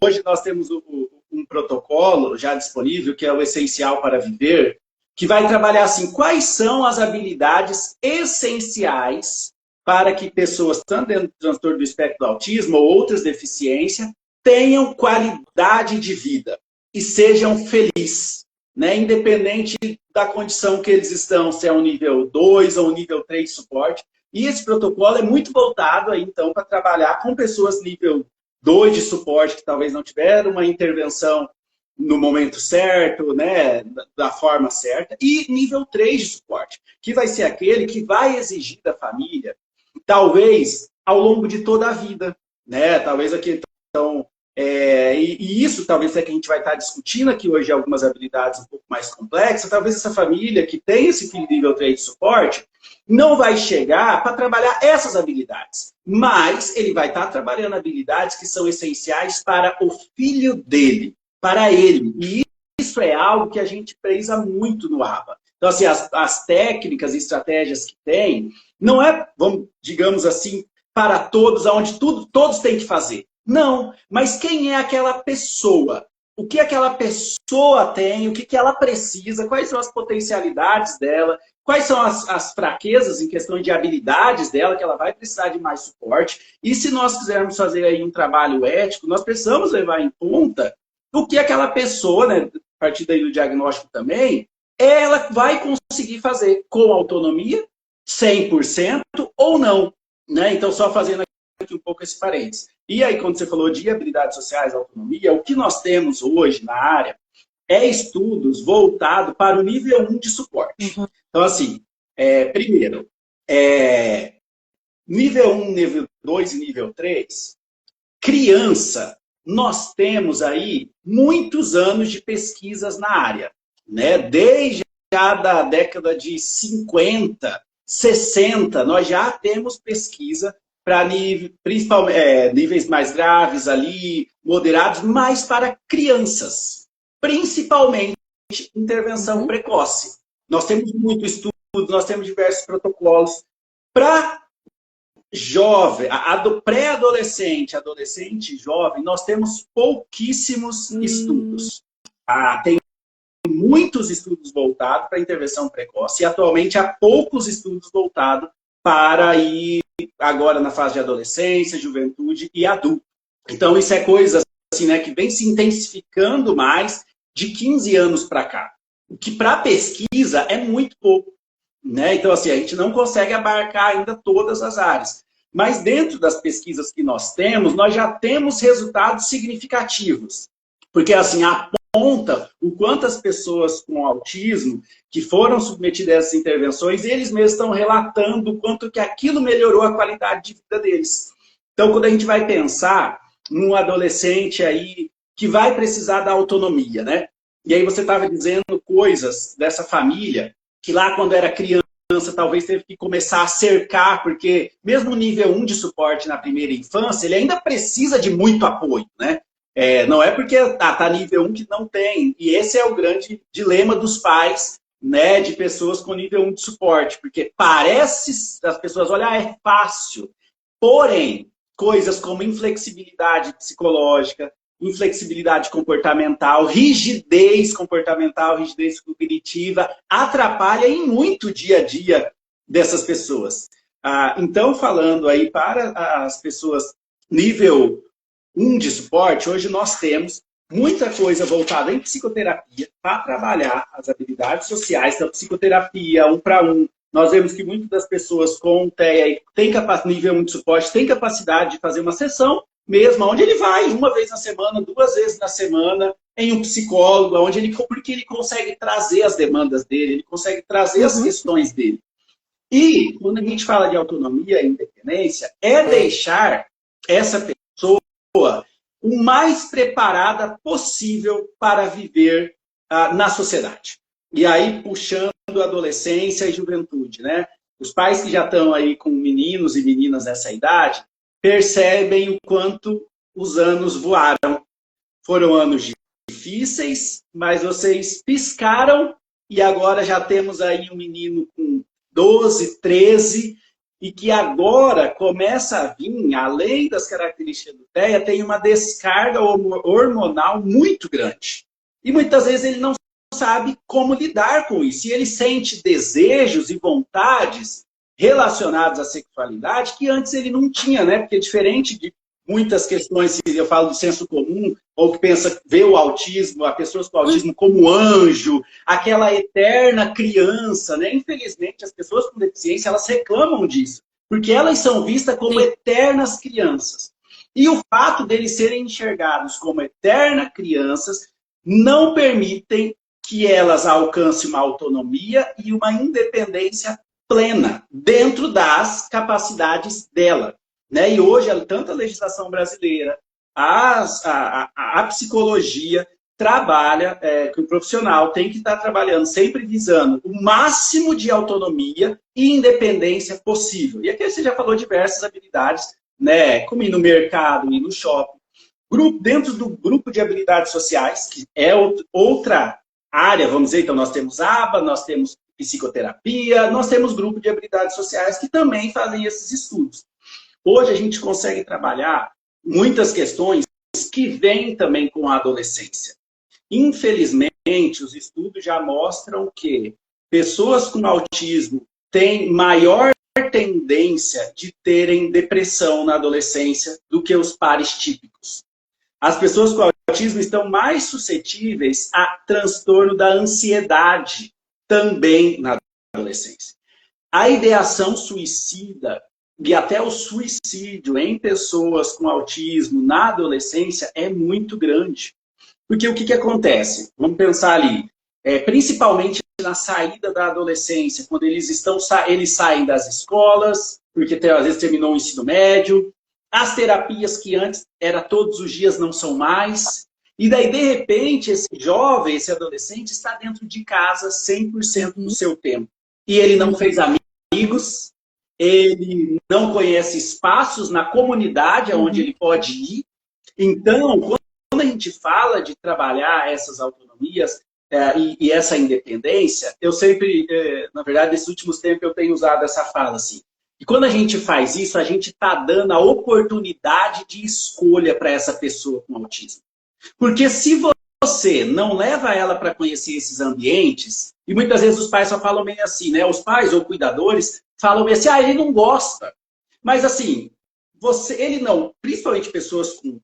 Hoje nós temos um protocolo já disponível, que é o Essencial para Viver, que vai trabalhar assim, quais são as habilidades essenciais para que pessoas, tanto dentro do transtorno do espectro do autismo ou outras deficiências, tenham qualidade de vida e sejam felizes, né? Independente da condição que eles estão, se é um nível 2 ou um nível 3 de suporte. E esse protocolo é muito voltado aí, então, para trabalhar com pessoas nível 2 de suporte, que talvez não tiveram uma intervenção no momento certo, né, da forma certa, e nível 3 de suporte, que vai ser aquele que vai exigir da família, talvez ao longo de toda a vida, né? Talvez aqui, então, e isso talvez é que a gente vai estar discutindo aqui hoje algumas habilidades um pouco mais complexas, talvez essa família que tem esse filho nível 3 de suporte não vai chegar para trabalhar essas habilidades, mas ele vai estar trabalhando habilidades que são essenciais para o filho dele, para ele. E isso é algo que a gente preza muito no ABA. Então, assim, as técnicas e estratégias que tem, não é, digamos assim, para todos, onde todos têm que fazer. Não, mas quem é aquela pessoa? O que aquela pessoa tem, o que ela precisa, quais são as potencialidades dela, quais são as fraquezas em questão de habilidades dela, que ela vai precisar de mais suporte. E se nós quisermos fazer aí um trabalho ético, nós precisamos levar em conta o que aquela pessoa, né, a partir daí do diagnóstico também, ela vai conseguir fazer com autonomia, 100% ou não. Né? Então, só fazendo aqui um pouco esse parênteses. E aí, quando você falou de habilidades sociais, autonomia, o que nós temos hoje na área é estudos voltados para o nível 1 de suporte. Uhum. Então, assim, primeiro, nível 1, nível 2 e nível 3, criança, nós temos aí muitos anos de pesquisas na área, né? Desde já da década de 50, 60, nós já temos pesquisa para níveis mais graves ali, moderados, mas para crianças, principalmente intervenção precoce. Nós temos muito estudo, nós temos diversos protocolos. Para jovem, pré-adolescente, adolescente, jovem, nós temos pouquíssimos estudos. Tem muitos estudos voltados para intervenção precoce e atualmente há poucos estudos voltados para ir agora na fase de adolescência, juventude e adulto. Então isso é coisa assim, né, que vem se intensificando mais de 15 anos para cá. O que para pesquisa é muito pouco. né? Então, assim, a gente não consegue abarcar ainda todas as áreas. Mas dentro das pesquisas que nós temos, nós já temos resultados significativos. Porque, assim, aponta o quanto as pessoas com autismo que foram submetidas a essas intervenções, eles mesmos estão relatando o quanto que aquilo melhorou a qualidade de vida deles. Então, quando a gente vai pensar num adolescente aí que vai precisar da autonomia, né? E aí você estava dizendo coisas dessa família que lá quando era criança talvez teve que começar a cercar, porque mesmo o nível 1 de suporte na primeira infância, ele ainda precisa de muito apoio, né? Não é porque tá nível 1 que não tem. E esse é o grande dilema dos pais, né, de pessoas com nível 1 de suporte, porque parece, as pessoas olham, é fácil. Porém, coisas como inflexibilidade psicológica, inflexibilidade comportamental, rigidez comportamental, rigidez cognitiva, atrapalha em muito o dia a dia dessas pessoas. Então, falando aí para as pessoas nível 1 de suporte, hoje nós temos muita coisa voltada em psicoterapia para trabalhar as habilidades sociais da psicoterapia, 1 para 1. Nós vemos que muitas das pessoas com TEA têm nível 1 de suporte, têm capacidade de fazer uma sessão mesmo, onde ele vai uma vez na semana, 2 vezes na semana, em um psicólogo, porque ele consegue trazer as demandas dele, ele consegue trazer as questões dele. E, quando a gente fala de autonomia e independência, é deixar essa pessoa o mais preparada possível para viver na sociedade. E aí, puxando a adolescência e juventude, né? Os pais que já estão aí com meninos e meninas nessa idade, percebem o quanto os anos voaram. Foram anos difíceis, mas vocês piscaram e agora já temos aí um menino com 12, 13, e que agora começa a vir, além das características do TEA, tem uma descarga hormonal muito grande. E muitas vezes ele não sabe como lidar com isso. E ele sente desejos e vontades relacionados à sexualidade que antes ele não tinha, né? Porque diferente de muitas questões, eu falo do senso comum, ou que pensa, vê o autismo, as pessoas com autismo como anjo, aquela eterna criança, né? Infelizmente, as pessoas com deficiência, elas reclamam disso, porque elas são vistas como eternas crianças. E o fato deles serem enxergados como eternas crianças não permitem que elas alcancem uma autonomia e uma independência plena dentro das capacidades dela. Né? E hoje, tanto a legislação brasileira, a psicologia trabalha, que o profissional tem que estar trabalhando sempre visando o máximo de autonomia e independência possível. E aqui você já falou diversas habilidades, né? Como ir no mercado, ir no shopping. Dentro do grupo de habilidades sociais, que é outra área, vamos dizer, então nós temos aba, nós temos psicoterapia, nós temos grupo de habilidades sociais que também fazem esses estudos. Hoje a gente consegue trabalhar muitas questões que vêm também com a adolescência. Infelizmente, os estudos já mostram que pessoas com autismo têm maior tendência de terem depressão na adolescência do que os pares típicos. As pessoas com autismo estão mais suscetíveis a transtorno da ansiedade também na adolescência. A ideação suicida e até o suicídio em pessoas com autismo na adolescência é muito grande. Porque o que acontece? Vamos pensar ali, principalmente na saída da adolescência, quando eles saem das escolas, porque às vezes terminou o ensino médio, as terapias que antes era todos os dias não são mais, e daí, de repente, esse jovem, esse adolescente, está dentro de casa 100% do seu tempo. E ele não fez amigos, ele não conhece espaços na comunidade onde ele pode ir. Então, quando a gente fala de trabalhar essas autonomias e essa independência, eu sempre, na verdade, nesses últimos tempos eu tenho usado essa fala assim. E quando a gente faz isso, a gente está dando a oportunidade de escolha para essa pessoa com autismo. Porque se você não leva ela para conhecer esses ambientes, e muitas vezes os pais só falam meio assim, né? Os pais ou cuidadores falam meio assim, ele não gosta. Mas assim, ele não, principalmente pessoas com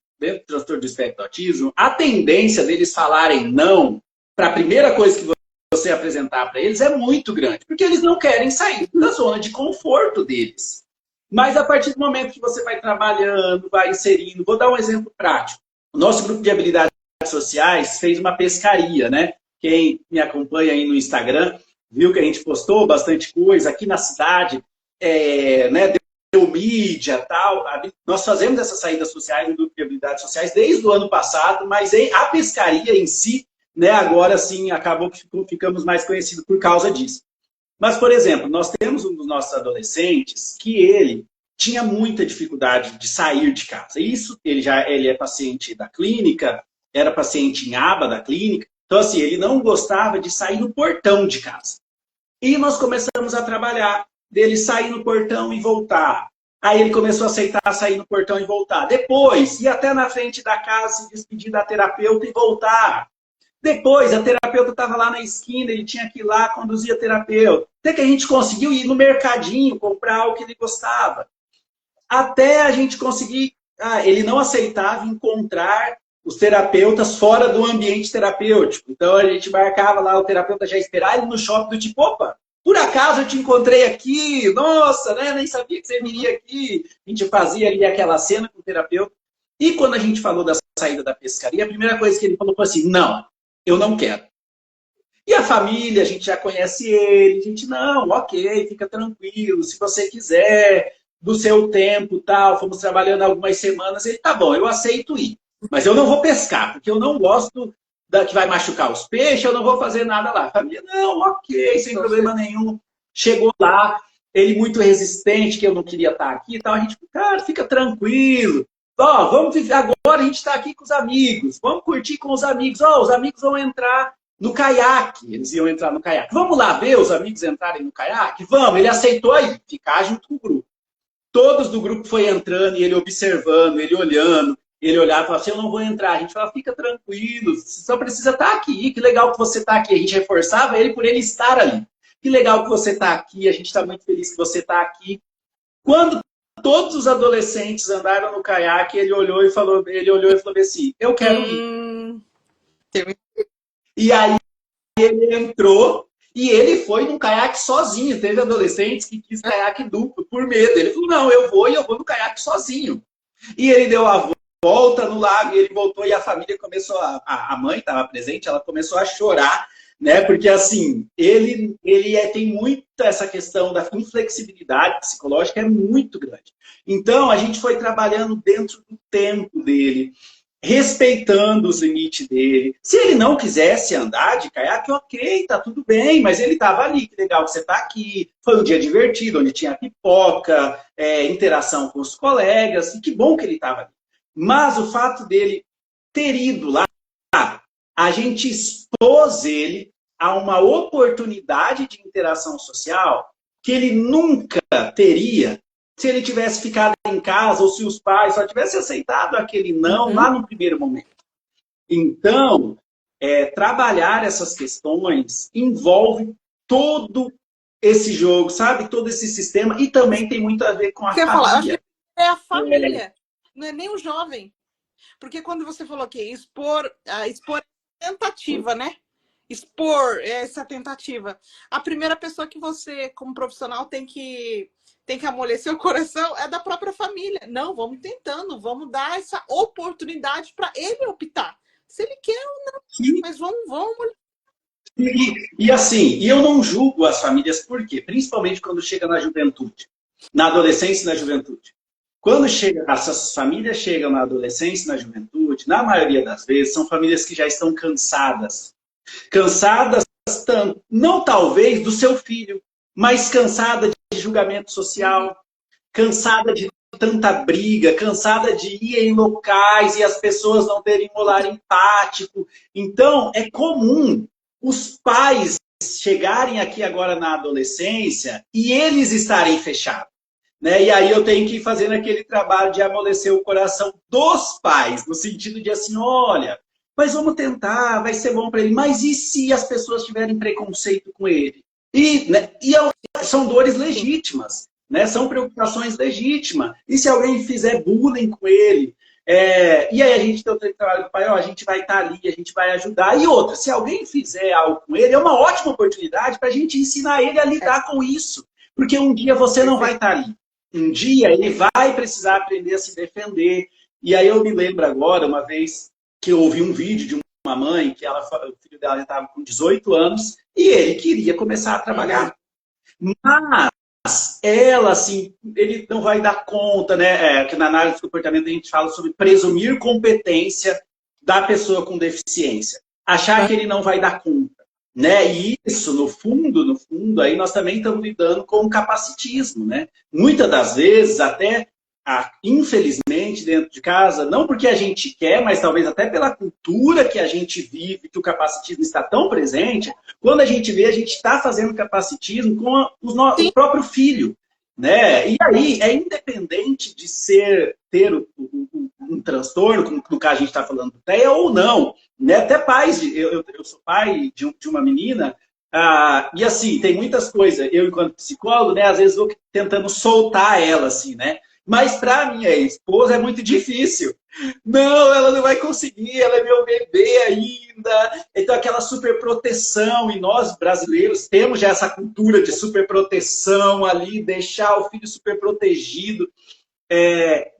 transtorno do espectro do autismo, a tendência deles falarem não para a primeira coisa que você apresentar para eles é muito grande, porque eles não querem sair da zona de conforto deles. Mas a partir do momento que você vai trabalhando, vai inserindo, vou dar um exemplo prático. O nosso grupo de habilidades sociais fez uma pescaria, né? Quem me acompanha aí no Instagram viu que a gente postou bastante coisa aqui na cidade, né? Deu mídia e tal. Nós fazemos essas saídas sociais no grupo de habilidades sociais desde o ano passado, mas a pescaria em si, né? Agora sim, acabou que ficamos mais conhecidos por causa disso. Mas, por exemplo, nós temos um dos nossos adolescentes que ele tinha muita dificuldade de sair de casa. Isso, ele é paciente da clínica, era paciente em aba da clínica. Então, assim, ele não gostava de sair no portão de casa. E nós começamos a trabalhar dele sair no portão e voltar. Aí ele começou a aceitar sair no portão e voltar. Depois, ir até na frente da casa, se despedir da terapeuta e voltar. Depois, a terapeuta estava lá na esquina, ele tinha que ir lá conduzir a terapeuta. Até que a gente conseguiu ir no mercadinho, comprar o que ele gostava. Até a gente conseguir... ele não aceitava encontrar os terapeutas fora do ambiente terapêutico. Então, a gente marcava lá, o terapeuta já esperar ele no shopping, do tipo, opa, por acaso eu te encontrei aqui, nossa, né? Nem sabia que você viria aqui. A gente fazia ali aquela cena com o terapeuta. E quando a gente falou da saída da pescaria, a primeira coisa que ele falou foi assim, não, eu não quero. E a família, a gente já conhece ele, a gente, não, ok, fica tranquilo, se você quiser, do seu tempo, tal, fomos trabalhando algumas semanas, ele, tá bom, eu aceito ir, mas eu não vou pescar, porque eu não gosto que vai machucar os peixes, eu não vou fazer nada lá. A família, não, ok, sem problema nenhum. Chegou lá, ele muito resistente, que eu não queria estar aqui e tal, a gente, cara, fica tranquilo, ó, vamos viver agora, a gente está aqui com os amigos, vamos curtir com os amigos, ó, os amigos vão entrar no caiaque, eles iam entrar no caiaque. Vamos lá ver os amigos entrarem no caiaque? Vamos, ele aceitou aí, ficar junto com o grupo. Todos do grupo foi entrando e ele observando, ele olhando, ele olhava e falava assim, eu não vou entrar. A gente falava, fica tranquilo, você só precisa estar aqui, que legal que você está aqui. A gente reforçava ele por ele estar ali. Que legal que você está aqui, a gente está muito feliz que você está aqui. Quando todos os adolescentes andaram no caiaque, ele olhou e falou assim, eu quero ir. E aí ele entrou e ele foi num caiaque sozinho. Teve adolescentes que quis caiaque duplo por medo. Ele falou, não, eu vou no caiaque sozinho. E ele deu a volta no lago e ele voltou e a família começou a mãe estava presente, ela começou a chorar, né? Porque assim, ele tem muito essa questão da inflexibilidade psicológica, é muito grande. Então, a gente foi trabalhando dentro do tempo dele, respeitando os limites dele. Se ele não quisesse andar de caiaque, ok, tá tudo bem, mas ele estava ali, que legal que você está aqui, foi um dia divertido, onde tinha pipoca, interação com os colegas, e que bom que ele estava ali. Mas o fato dele ter ido lá, a gente expôs ele a uma oportunidade de interação social que ele nunca teria se ele tivesse ficado em casa ou se os pais só tivessem aceitado aquele não lá no primeiro momento. Então, trabalhar essas questões envolve todo esse jogo, sabe? Todo esse sistema e também tem muito a ver com a família. É a família, não é nem o jovem. Porque quando você falou que expor tentativa, né? Expor essa tentativa. A primeira pessoa que você, como profissional, tem que amolecer o coração é da própria família. Não, vamos tentando, vamos dar essa oportunidade para ele optar. Se ele quer ou não. Sim. Mas vamos. E assim, eu não julgo as famílias, por quê? Principalmente quando chega na juventude, na adolescência e na juventude. Quando essas famílias chegam na adolescência e na juventude, na maioria das vezes, são famílias que já estão cansadas. Cansadas, não talvez do seu filho, mas cansada de julgamento social, cansada de tanta briga, cansada de ir em locais e as pessoas não terem um olhar empático. Então, é comum os pais chegarem aqui agora na adolescência e eles estarem fechados. Né? E aí eu tenho que ir fazendo aquele trabalho de amolecer o coração dos pais, no sentido de assim, olha, mas vamos tentar, vai ser bom para ele. Mas e se as pessoas tiverem preconceito com ele? São dores legítimas, né? São preocupações legítimas. E se alguém fizer bullying com ele? E aí a gente tem o trabalho com o pai, ó, a gente vai estar ali, a gente vai ajudar. E outra, se alguém fizer algo com ele, é uma ótima oportunidade para a gente ensinar ele a É, lidar com isso. Porque um dia você não vai perfeito. estar ali. Um dia ele vai precisar aprender a se defender. E aí eu me lembro agora, uma vez que eu ouvi um vídeo de uma mãe, que o filho dela já estava com 18 anos, e ele queria começar a Uhum. trabalhar. Mas ela, assim, ele não vai dar conta, né? Que na análise do comportamento a gente fala sobre presumir competência da pessoa com deficiência. Achar que ele não vai dar conta, né? E isso, no fundo, aí nós também estamos lidando com o capacitismo, né? Muitas das vezes, até, infelizmente, dentro de casa, não porque a gente quer, mas talvez até pela cultura que a gente vive, que o capacitismo está tão presente, quando a gente vê, a gente está fazendo capacitismo com o Sim, próprio filho. Né? E aí, é independente de ter um transtorno, no caso a gente está falando do TEA, ou não. Né? Até pais, eu sou pai de uma menina, e assim, tem muitas coisas, eu enquanto psicólogo, né, às vezes vou tentando soltar ela, assim, né? Mas para minha esposa é muito difícil. Não, ela não vai conseguir, ela é meu bebê ainda. Então, aquela superproteção, e nós brasileiros temos já essa cultura de superproteção ali, deixar o filho superprotegido.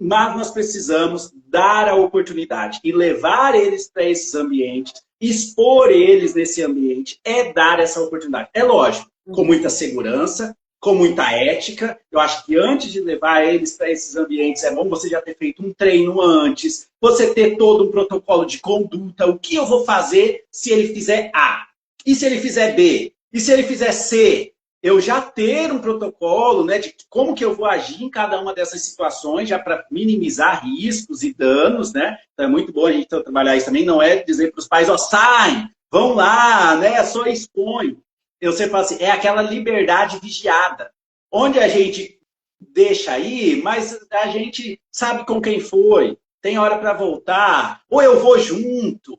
Mas nós precisamos dar a oportunidade e levar eles para esses ambientes, expor eles nesse ambiente, dar essa oportunidade. É lógico, com muita segurança, com muita ética. Eu acho que antes de levar eles para esses ambientes, é bom você já ter feito um treino antes, você ter todo um protocolo de conduta. O que eu vou fazer se ele fizer A? E se ele fizer B? E se ele fizer C? Eu já ter um protocolo, né, de como que eu vou agir em cada uma dessas situações, já para minimizar riscos e danos, né? Então é muito bom a gente trabalhar isso também. Não é dizer para os pais, ó, saem, vão lá, né? Só expõe. Eu sempre falo assim, é aquela liberdade vigiada, onde a gente deixa aí, mas a gente sabe com quem foi, tem hora para voltar, ou eu vou junto,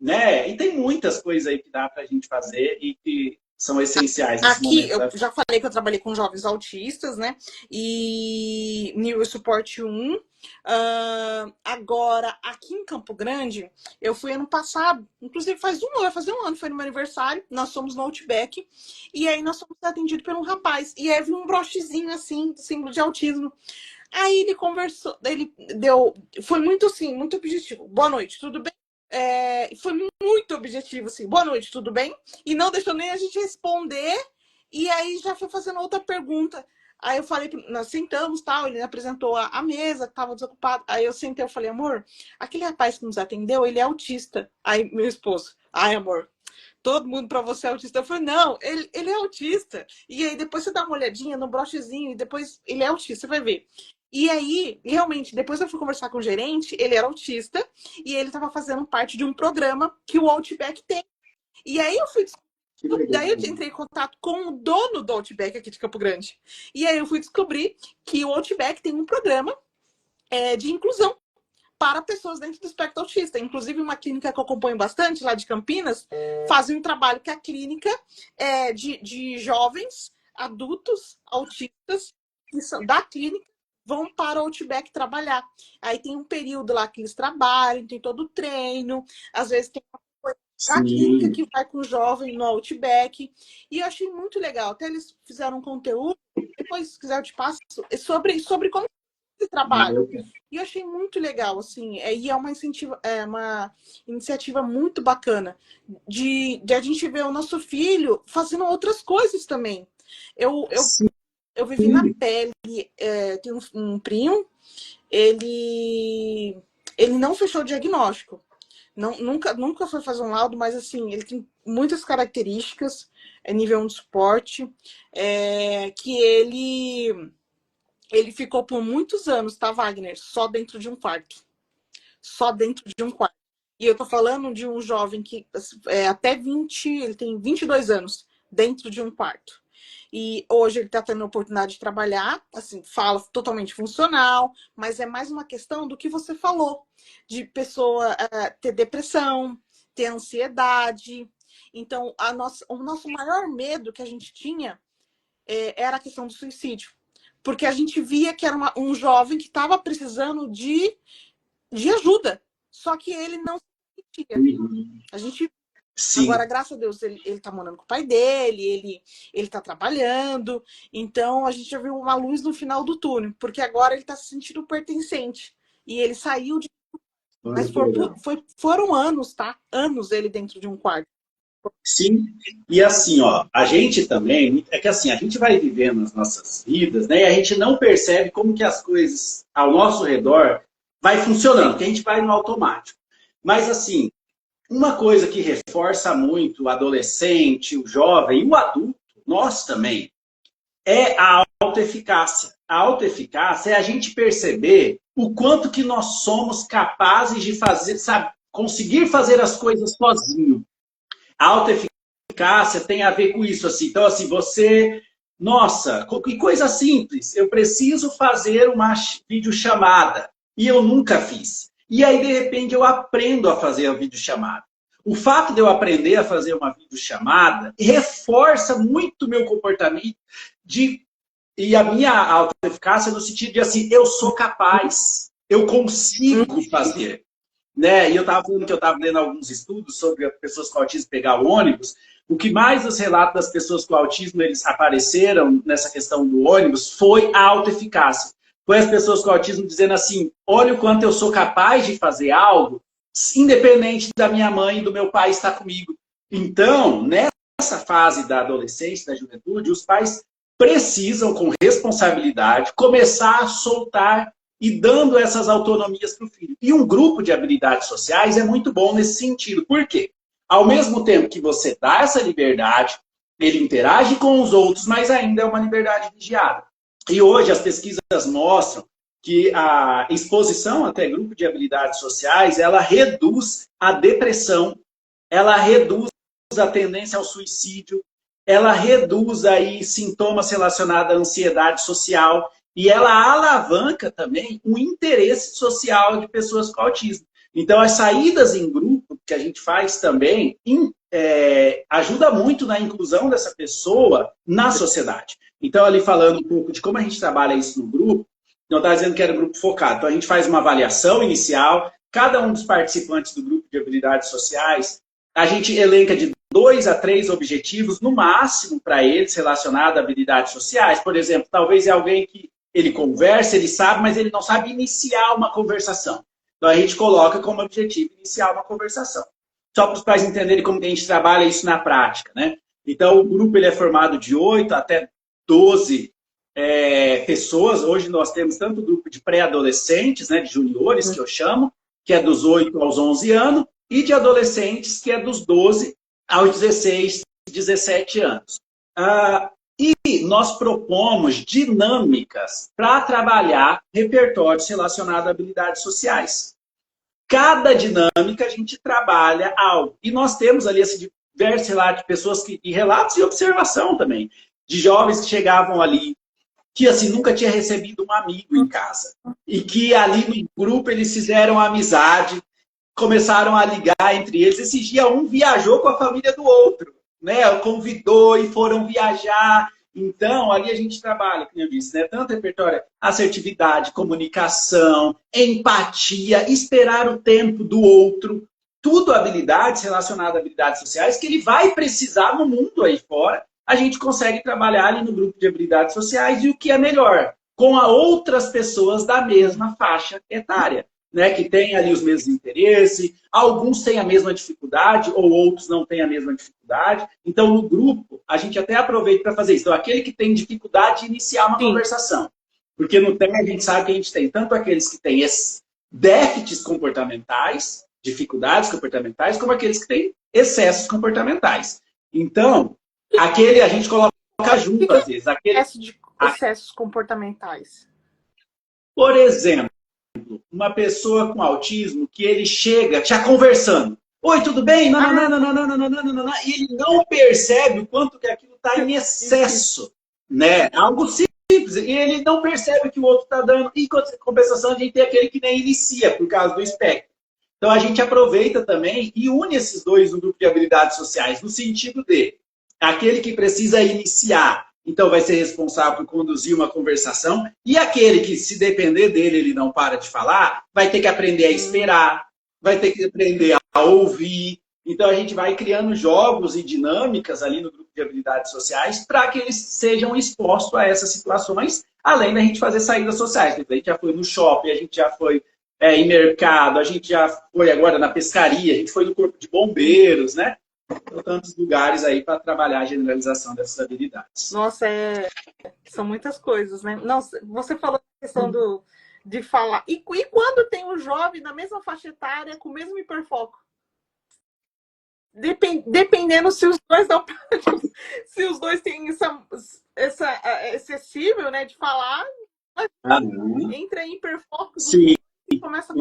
né? E tem muitas coisas aí que dá para a gente fazer e que são essenciais nesse aqui momento eu da vida. já falei que eu trabalhei com jovens autistas, né? E nível suporte 1. Agora, aqui em Campo Grande, eu fui ano passado, inclusive vai fazer um ano, foi no meu aniversário, nós somos no Outback, e aí nós fomos atendidos por um rapaz, e aí vi um brochezinho assim, símbolo de autismo. Aí ele conversou, ele deu, foi muito assim, muito objetivo. Boa noite, tudo bem? Foi muito objetivo, assim, boa noite, tudo bem? E não deixou nem a gente responder, e aí já foi fazendo outra pergunta. Aí eu falei, nós sentamos, tal, ele apresentou a mesa, que estava desocupado. Aí eu sentei, eu falei, amor, aquele rapaz que nos atendeu, ele é autista. Aí meu esposo, ai, amor, todo mundo para você é autista. Eu falei, não, ele é autista. E aí depois você dá uma olhadinha no brochezinho e depois ele é autista, você vai ver. E aí, realmente, depois eu fui conversar com o gerente, ele era autista e ele estava fazendo parte de um programa que o Outback tem. E aí eu fui Que legal. daí eu entrei em contato com o dono do Outback aqui de Campo Grande. E aí eu fui descobrir que o Outback tem um programa de inclusão para pessoas dentro do espectro autista. Inclusive, uma clínica que eu acompanho bastante, lá de Campinas, faz um trabalho que a clínica é de jovens, adultos, autistas, que são da clínica, vão para o Outback trabalhar. Aí tem um período lá que eles trabalham, tem todo o treino, às vezes tem uma coisa da clínica Sim, que vai com o jovem no Outback. E eu achei muito legal. Até eles fizeram um conteúdo, depois, se quiser, eu te passo, sobre como esse trabalho. E eu achei muito legal, assim, e é uma iniciativa muito bacana de a gente ver o nosso filho fazendo outras coisas também. Eu, eu, sim, eu vivi na pele, tem um primo, ele, ele não fechou o diagnóstico, nunca foi fazer um laudo, mas assim, ele tem muitas características, nível 1 de suporte, que ele ficou por muitos anos, tá, Wagner? Só dentro de um quarto. Só dentro de um quarto. E eu tô falando de um jovem que até 20, ele tem 22 anos, dentro de um quarto. E hoje ele está tendo a oportunidade de trabalhar, assim, fala totalmente funcional, mas é mais uma questão do que você falou, de pessoa ter depressão, ter ansiedade. Então, o nosso maior medo que a gente tinha era a questão do suicídio. Porque a gente via que era um jovem que estava precisando de de ajuda. Só que ele não se sentia. Uhum. A gente Sim. agora, graças a Deus, ele tá morando com o pai dele, ele tá trabalhando. Então, a gente já viu uma luz no final do túnel, porque agora ele tá se sentindo pertencente. E ele saiu de. Olha Mas que legal. foram anos, tá? Anos ele dentro de um quarto. Sim, e assim, ó, a gente também, é que assim, a gente vai vivendo as nossas vidas, né, e a gente não percebe como que as coisas ao nosso redor vai funcionando, porque a gente vai no automático. Mas assim, uma coisa que reforça muito o adolescente, o jovem e o adulto, nós também, é a autoeficácia. A autoeficácia é a gente perceber o quanto que nós somos capazes de fazer, sabe, conseguir fazer as coisas sozinho. A autoeficácia tem a ver com isso, assim. Então, assim, você... Nossa, que coisa simples. Eu preciso fazer uma videochamada e eu nunca fiz. E aí, de repente, eu aprendo a fazer a videochamada. O fato de eu aprender a fazer uma videochamada reforça muito o meu comportamento e a minha autoeficácia no sentido de, assim, eu sou capaz, eu consigo fazer. Né? E eu estava falando que eu estava lendo alguns estudos sobre pessoas com autismo pegar o ônibus. O que mais os relatos das pessoas com autismo eles apareceram nessa questão do ônibus foi a autoeficácia. Foi as pessoas com autismo dizendo assim, olha o quanto eu sou capaz de fazer algo, independente da minha mãe e do meu pai estar comigo. Então, nessa fase da adolescência, da juventude, os pais precisam, com responsabilidade, começar a soltar e dando essas autonomias para o filho. E um grupo de habilidades sociais é muito bom nesse sentido. Por quê? Ao mesmo tempo que você dá essa liberdade, ele interage com os outros, mas ainda é uma liberdade vigiada. E hoje as pesquisas mostram que a exposição até grupo de habilidades sociais, ela reduz a depressão, ela reduz a tendência ao suicídio, ela reduz aí sintomas relacionados à ansiedade social, e ela alavanca também o interesse social de pessoas com autismo. Então, as saídas em grupo que a gente faz também ajuda muito na inclusão dessa pessoa na sociedade. Então, ali falando um pouco de como a gente trabalha isso no grupo, não está dizendo que era grupo focado. Então, a gente faz uma avaliação inicial, cada um dos participantes do grupo de habilidades sociais, a gente elenca de 2 a 3 objetivos, no máximo, para eles, relacionados a habilidades sociais. Por exemplo, talvez é alguém que ele conversa, ele sabe, mas ele não sabe iniciar uma conversação. Então, a gente coloca como objetivo iniciar uma conversação. Só para os pais entenderem como que a gente trabalha isso na prática, né? Então, o grupo ele é formado de 8 até 12 pessoas. Hoje nós temos tanto o grupo de pré-adolescentes, né, de juniores, que eu chamo, que é dos 8 aos 11 anos, e de adolescentes, que é dos 12 aos 16, 17 anos. E nós propomos dinâmicas para trabalhar repertórios relacionados a habilidades sociais. Cada dinâmica a gente trabalha algo. E nós temos ali esse diversos relatos de pessoas e relatos e observação também, de jovens que chegavam ali, que assim nunca tinha recebido um amigo em casa. E que ali no grupo eles fizeram amizade, começaram a ligar entre eles. Esse dia um viajou com a família do outro, né? Convidou e foram viajar. Então, ali a gente trabalha, como eu disse, né? Tanto repertório, assertividade, comunicação, empatia, esperar o tempo do outro. Tudo habilidades relacionadas a habilidades sociais que ele vai precisar no mundo aí fora. A gente consegue trabalhar ali no grupo de habilidades sociais e o que é melhor, com outras pessoas da mesma faixa etária. Né, que tem ali os mesmos interesses, alguns têm a mesma dificuldade, ou outros não têm a mesma dificuldade. Então, no grupo, a gente até aproveita para fazer isso. Então, aquele que tem dificuldade de iniciar uma conversação. Porque no tema a gente sabe que a gente tem tanto aqueles que têm déficits comportamentais, dificuldades comportamentais, como aqueles que têm excessos comportamentais. Então, aquele a gente coloca junto, às vezes. Excessos comportamentais. Por exemplo, uma pessoa com autismo que ele chega já conversando. Oi, tudo bem? E ele não percebe o quanto que aquilo está em excesso. Né? Algo simples. E ele não percebe que o outro está dando. E, em compensação, a gente tem aquele que nem inicia, por causa do espectro. Então, a gente aproveita também e une esses dois no grupo de habilidades sociais, no sentido de aquele que precisa iniciar então vai ser responsável por conduzir uma conversação, e aquele que, se depender dele, ele não para de falar, vai ter que aprender a esperar, vai ter que aprender a ouvir. Então, a gente vai criando jogos e dinâmicas ali no grupo de habilidades sociais para que eles sejam expostos a essas situações, além da gente fazer saídas sociais. A gente já foi no shopping, a gente já foi em mercado, a gente já foi agora na pescaria, a gente foi no corpo de bombeiros, né? Então, tantos lugares aí para trabalhar a generalização dessas habilidades. Nossa, são muitas coisas, né? Não, você falou a questão de falar. E quando tem um jovem na mesma faixa etária com o mesmo hiperfoco? Dependendo se os dois não, se os dois têm esse acessível, né, de falar, entra em hiperfoco e começa a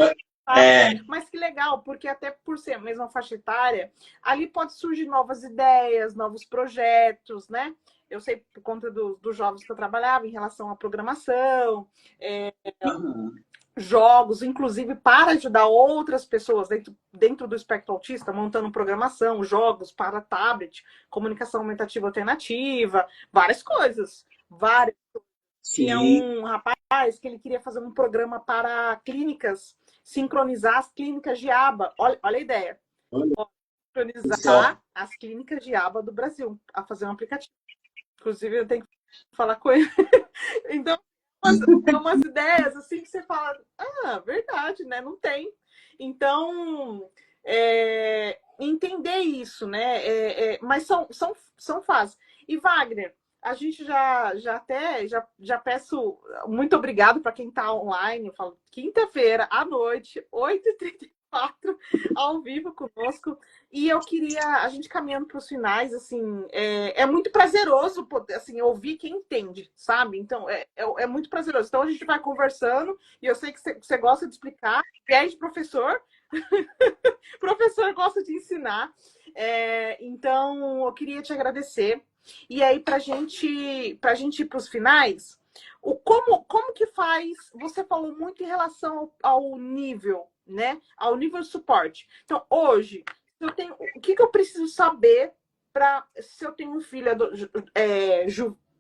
mas que legal, porque até por ser a mesma faixa etária, ali pode surgir novas ideias, novos projetos, né? Eu sei por conta dos jovens que eu trabalhava em relação à programação, jogos, inclusive para ajudar outras pessoas dentro do espectro autista, montando programação, jogos para tablet, comunicação aumentativa alternativa, várias coisas. Tinha um rapaz que ele queria fazer um programa para clínicas, sincronizar as clínicas de aba. Olha a ideia. Sincronizar as clínicas de aba do Brasil, a fazer um aplicativo. Inclusive, eu tenho que falar com ele. Então, umas ideias assim que você fala, verdade, né? Não tem. Então, entender isso, né? Mas são fases. E Wagner, a gente já peço muito obrigado para quem está online. Eu falo, quinta-feira à noite, 8h34, ao vivo conosco. E eu queria, a gente caminhando para os finais, assim, é muito prazeroso poder, assim, ouvir quem entende, sabe? Então, é muito prazeroso. Então, a gente vai conversando, e eu sei que você gosta de explicar, é de professor, professor gosta de ensinar. Então, eu queria te agradecer. E aí, para gente ir para os finais, como que faz? Você falou muito em relação ao nível, né? Ao nível de suporte. Então, hoje, o que eu preciso saber se eu tenho um filho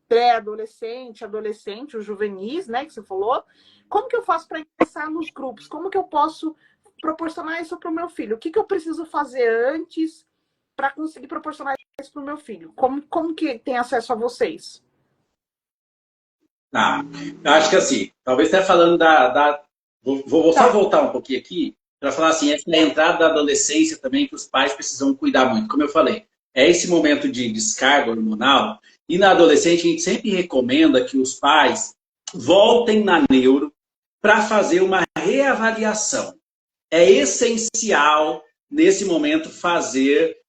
pré-adolescente, adolescente, os juvenis, né? Que você falou. Como que eu faço para ingressar nos grupos? Como que eu posso proporcionar isso para o meu filho? O que eu preciso fazer antes para conseguir proporcionar isso para o meu filho? Como que tem acesso a vocês? Tá. Eu acho que assim, talvez até falando vou só voltar um pouquinho aqui para falar assim, essa é a entrada da adolescência também que os pais precisam cuidar muito. Como eu falei, é esse momento de descarga hormonal e na adolescente a gente sempre recomenda que os pais voltem na neuro para fazer uma reavaliação. É essencial nesse momento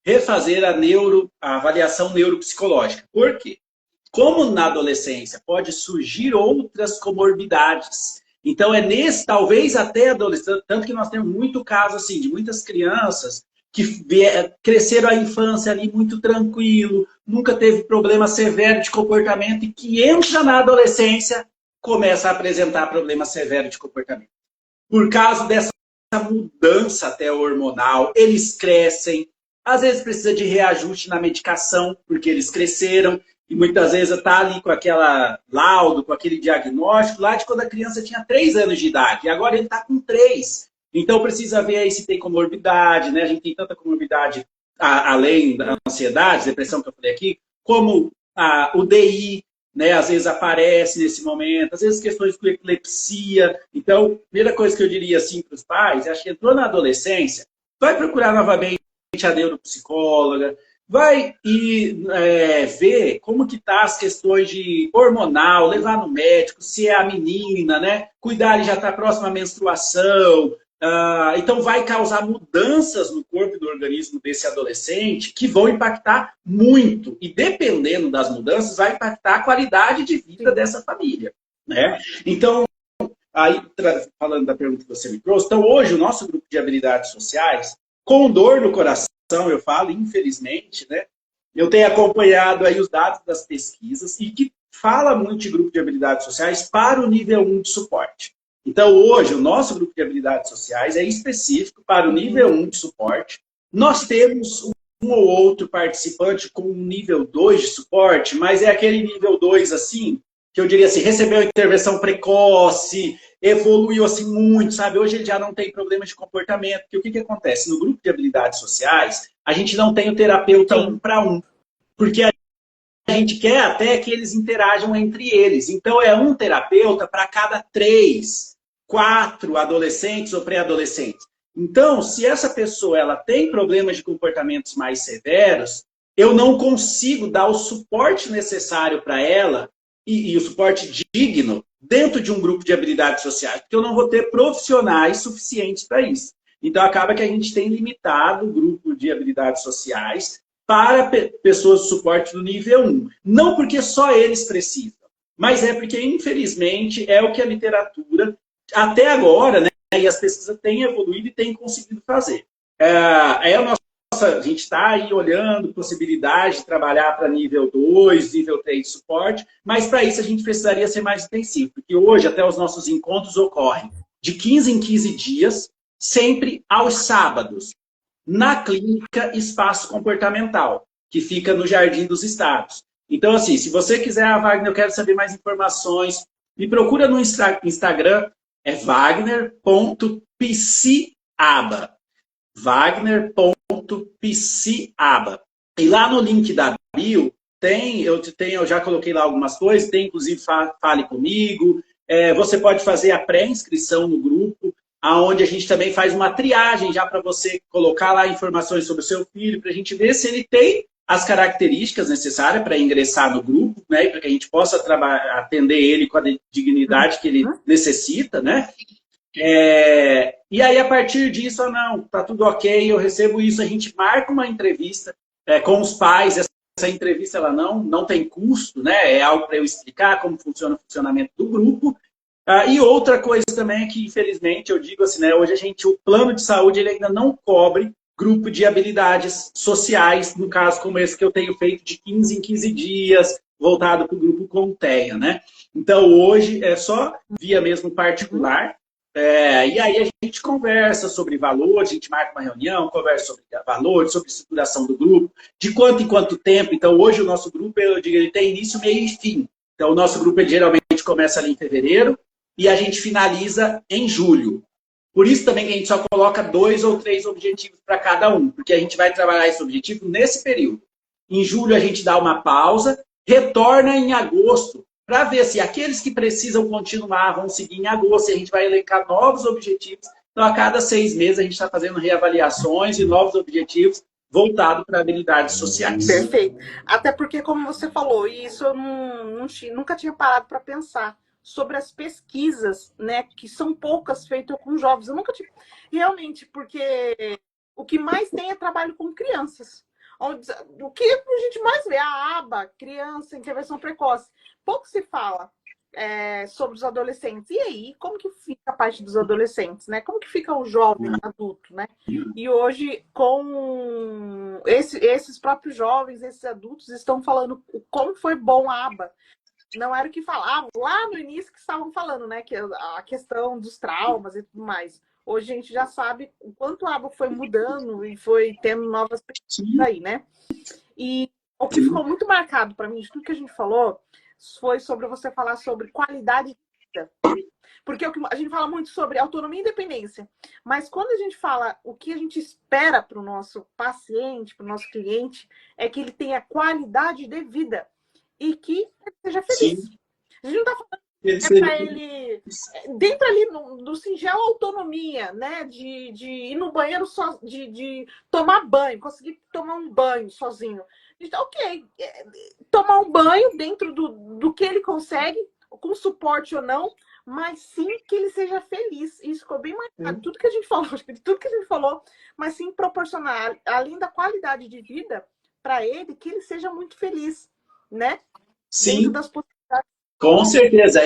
refazer a avaliação neuropsicológica. Por quê? Como na adolescência pode surgir outras comorbidades. Então talvez até adolescente, tanto que nós temos muito caso assim, de muitas crianças que cresceram a infância ali muito tranquilo, nunca teve problema severo de comportamento e que entra na adolescência, começa a apresentar problema severo de comportamento. Por causa dessa mudança até hormonal, eles crescem, às vezes precisa de reajuste na medicação, porque eles cresceram, e muitas vezes está ali com aquela laudo, com aquele diagnóstico, lá de quando a criança tinha 3 anos de idade, e agora ele está com 3. Então precisa ver aí se tem comorbidade, né? A gente tem tanta comorbidade, além da ansiedade, depressão que eu falei aqui, como o DI, né? Às vezes aparece nesse momento, às vezes questões com epilepsia. Então, a primeira coisa que eu diria assim para os pais, acho que entrou na adolescência, vai procurar novamente a neuropsicóloga, vai ver como que tá as questões de hormonal, levar no médico, se é a menina, né? Cuidar, ele já está próximo à menstruação. Então vai causar mudanças no corpo e no organismo desse adolescente que vão impactar muito. E dependendo das mudanças, vai impactar a qualidade de vida dessa família, né? Então, aí, falando da pergunta que você me trouxe, então hoje o nosso grupo de habilidades sociais, com dor no coração, eu falo, infelizmente, né? Eu tenho acompanhado aí os dados das pesquisas e que fala muito de grupo de habilidades sociais para o nível 1 de suporte. Então, hoje, o nosso grupo de habilidades sociais é específico para o nível 1 de suporte. Nós temos ou outro participante com um nível 2 de suporte, mas é aquele nível 2 assim, que eu diria assim, recebeu intervenção precoce, evoluiu assim muito, sabe? Hoje ele já não tem problemas de comportamento, porque o que acontece? No grupo de habilidades sociais, a gente não tem o terapeuta Sim. um para um, porque a gente quer até que eles interajam entre eles. Então, é um terapeuta para cada 3, 4 adolescentes ou pré-adolescentes. Então, se essa pessoa ela tem problemas de comportamentos mais severos, eu não consigo dar o suporte necessário para ela e o suporte digno dentro de um grupo de habilidades sociais, porque eu não vou ter profissionais suficientes para isso. Então, acaba que a gente tem limitado o grupo de habilidades sociais para pessoas de suporte do nível 1. Não porque só eles precisam, mas é porque, infelizmente, é o que a literatura, até agora, né, e as pesquisas têm evoluído e têm conseguido fazer. A gente está aí olhando possibilidade de trabalhar para nível 2, nível 3 de suporte, mas para isso a gente precisaria ser mais intensivo, porque hoje até os nossos encontros ocorrem de 15 em 15 dias, sempre aos sábados, na clínica Espaço Comportamental, que fica no Jardim dos Estados. Então, assim, se você quiser, Wagner, eu quero saber mais informações, me procura no Instagram, é wagner.psiaba. Wagner.psiaba. E lá no link da bio, eu já coloquei lá algumas coisas, tem inclusive Fale Comigo, você pode fazer a pré-inscrição no grupo, aonde a gente também faz uma triagem já para você colocar lá informações sobre o seu filho, para a gente ver se ele tem as características necessárias para ingressar no grupo, né, para que a gente possa atender ele com a dignidade que ele necessita, né? E aí, a partir disso, não, tá tudo ok, eu recebo isso, a gente marca uma entrevista com os pais, essa entrevista ela não tem custo, né? É algo para eu explicar como funciona o funcionamento do grupo. E outra coisa também é que, infelizmente, eu digo assim, né, hoje o plano de saúde ele ainda não cobre grupo de habilidades sociais, no caso como esse que eu tenho feito de 15 em 15 dias, voltado para o grupo Conteia, né? Então, hoje é só via mesmo particular, e aí a gente conversa sobre valores, a gente marca uma reunião, conversa sobre valores, sobre estruturação do grupo, de quanto em quanto tempo. Então, hoje o nosso grupo, eu digo, ele tem início, meio e fim. Então, o nosso grupo ele geralmente começa ali em fevereiro, e a gente finaliza em julho. Por isso também que a gente só coloca 2 ou 3 objetivos para cada um, porque a gente vai trabalhar esse objetivo nesse período. Em julho a gente dá uma pausa, retorna em agosto, para ver se aqueles que precisam continuar vão seguir em agosto, e a gente vai elencar novos objetivos. Então, a cada 6 meses a gente está fazendo reavaliações e novos objetivos voltados para habilidades sociais. Perfeito. Até porque, como você falou, e isso eu nunca tinha parado para pensar, sobre as pesquisas, né, que são poucas feitas com jovens. Eu nunca tive... Realmente, porque o que mais tem é trabalho com crianças. O que a gente mais vê, a aba, criança, intervenção precoce. Pouco se fala sobre os adolescentes. E aí, como que fica a parte dos adolescentes, né? Como que fica o jovem adulto, né? E hoje, com esses próprios jovens, esses adultos, estão falando como foi bom a aba. Não era o que falavam lá no início que estavam falando, né? Que a questão dos traumas e tudo mais. Hoje a gente já sabe o quanto a aba foi mudando e foi tendo novas pesquisas aí, né? E o que ficou muito marcado para mim de tudo que a gente falou foi sobre você falar sobre qualidade de vida. Porque a gente fala muito sobre autonomia e independência. Mas quando a gente fala o que a gente espera para o nosso paciente, para o nosso cliente, é que ele tenha qualidade de vida. E que ele seja feliz. Sim. A gente não está falando para ele... Dentro ali do singelo autonomia, né? De ir no banheiro, de tomar banho, conseguir tomar um banho sozinho. Então, ok, tomar um banho dentro do que ele consegue, com suporte ou não, mas sim que ele seja feliz. Isso ficou bem marcado. Tudo que a gente falou, mas sim proporcionar, além da qualidade de vida, para ele, que ele seja muito feliz. Né? Sim, com certeza.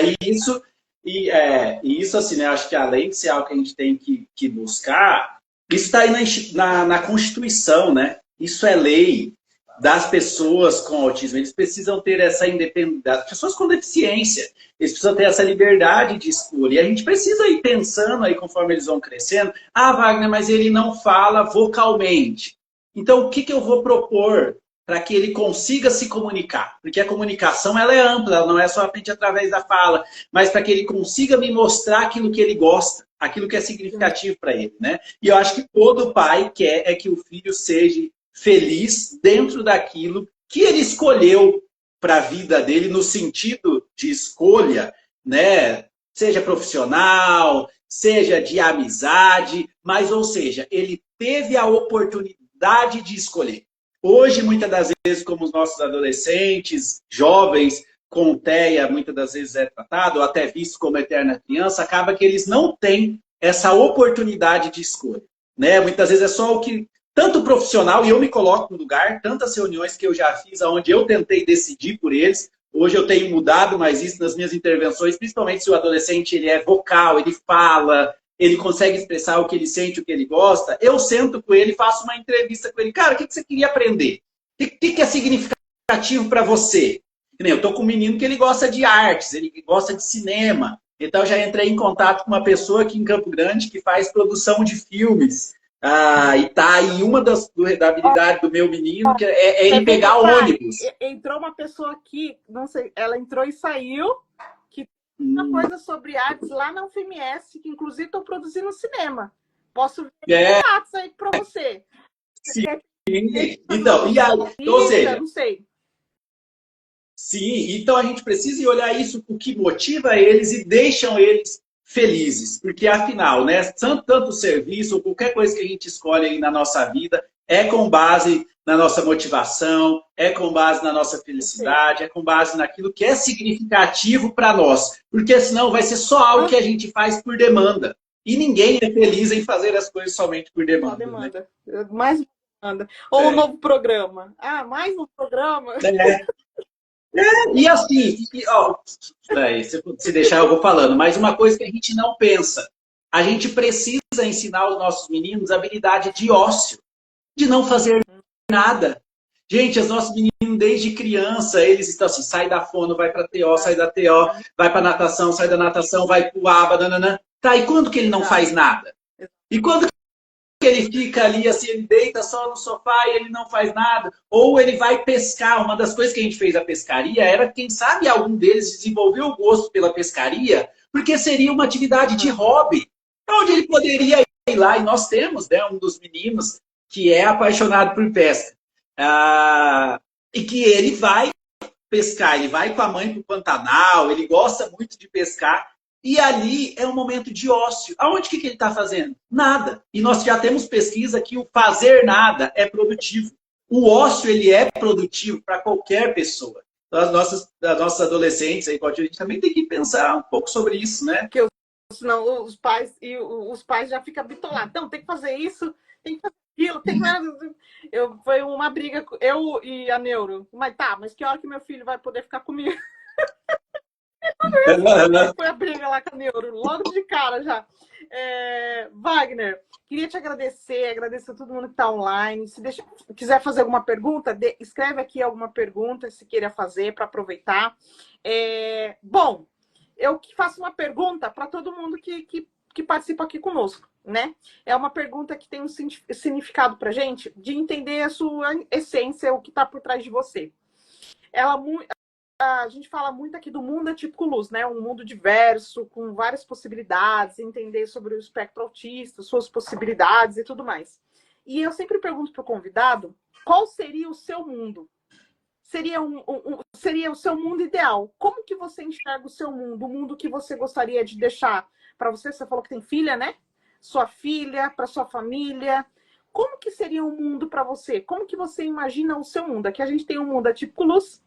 Isso, assim, né? Acho que além de ser algo que a gente tem que buscar, isso está aí na Constituição, né? Isso é lei das pessoas com autismo. Eles precisam ter essa independência, pessoas com deficiência, eles precisam ter essa liberdade de escolha. E a gente precisa ir pensando aí, conforme eles vão crescendo, Wagner, mas ele não fala vocalmente. Então, o que eu vou propor para que ele consiga se comunicar? Porque a comunicação ela é ampla, ela não é somente através da fala, mas para que ele consiga me mostrar aquilo que ele gosta, aquilo que é significativo para ele, né? E eu acho que todo pai quer é que o filho seja feliz dentro daquilo que ele escolheu para a vida dele, no sentido de escolha, né? Seja profissional, seja de amizade, mas, ou seja, ele teve a oportunidade de escolher. Hoje, muitas das vezes, como os nossos adolescentes, jovens, com TEA, muitas das vezes é tratado, ou até visto como eterna criança, acaba que eles não têm essa oportunidade de escolha. Né? Muitas vezes é só o que, tanto profissional, e eu me coloco no lugar, tantas reuniões que eu já fiz, onde eu tentei decidir por eles. Hoje eu tenho mudado mais isso nas minhas intervenções, principalmente se o adolescente ele é vocal, ele fala, ele consegue expressar o que ele sente, o que ele gosta. Eu sento com ele, faço uma entrevista com ele. Cara, o que você queria aprender? O que é significativo para você? Eu estou com um menino que ele gosta de artes, ele gosta de cinema. Então, eu já entrei em contato com uma pessoa aqui em Campo Grande que faz produção de filmes. E tá aí uma da habilidade do meu menino, que é ele pegar ônibus. Entrou uma pessoa aqui, não sei, ela entrou e saiu, que tem uma coisa sobre artes lá na UFMS, que inclusive estou produzindo cinema. Posso ver contatos aí para você. Sim. Então, e aí, ou seja, não sei. Sim, então a gente precisa olhar isso, o que motiva eles e deixam eles felizes. Porque, afinal, né, tanto o serviço ou qualquer coisa que a gente escolhe aí na nossa vida é com base na nossa motivação, é com base na nossa felicidade, é com base naquilo que é significativo para nós. Porque senão vai ser só algo que a gente faz por demanda. E ninguém é feliz em fazer as coisas somente por demanda. Só demanda. Né? Mais demanda. Ou um novo programa. Mais um programa. E assim, se deixar eu vou falando, mas uma coisa que a gente não pensa, a gente precisa ensinar os nossos meninos a habilidade de ócio, de não fazer nada. Gente, os nossos meninos desde criança, eles estão assim, sai da fono, vai para TO, sai da TO, vai para natação, sai da natação, vai para o aba, nananã. Tá, e quando que ele não faz nada? E quando que ele fica ali, assim, ele deita só no sofá e ele não faz nada? Ou ele vai pescar. Uma das coisas que a gente fez a pescaria era, quem sabe, algum deles desenvolveu o gosto pela pescaria, porque seria uma atividade de hobby, onde ele poderia ir lá. E nós temos, né, um dos meninos que é apaixonado por pesca. E que ele vai pescar, ele vai com a mãe para o Pantanal, ele gosta muito de pescar. E ali é um momento de ócio. Aonde que ele está fazendo? Nada. E nós já temos pesquisa que o fazer nada é produtivo. O ócio, ele é produtivo para qualquer pessoa. Então, as nossas adolescentes, aí, a gente também tem que pensar um pouco sobre isso, né? Porque senão os pais já ficam bitolados. Então, tem que fazer isso, tem que fazer aquilo, tem que... Foi uma briga, eu e a Neuro. Mas que hora que meu filho vai poder ficar comigo? Foi a briga lá com a Neuro, logo de cara já. Wagner, queria te agradecer a todo mundo que está online. Se quiser fazer alguma pergunta, escreve aqui alguma pergunta, se queira fazer, para aproveitar. Bom, eu faço uma pergunta para todo mundo que participa aqui conosco, né? É uma pergunta que tem um significado para a gente, de entender a sua essência, o que está por trás de você. A gente fala muito aqui do mundo atípico luz, né? Um mundo diverso, com várias possibilidades, entender sobre o espectro autista, suas possibilidades e tudo mais. E eu sempre pergunto para o convidado, qual seria o seu mundo? Seria o seu mundo ideal. Como que você enxerga o seu mundo? O mundo que você gostaria de deixar para você? Você falou que tem filha, né? Sua filha, para sua família. Como que seria um mundo para você? Como que você imagina o seu mundo? Aqui a gente tem um mundo atípico luz.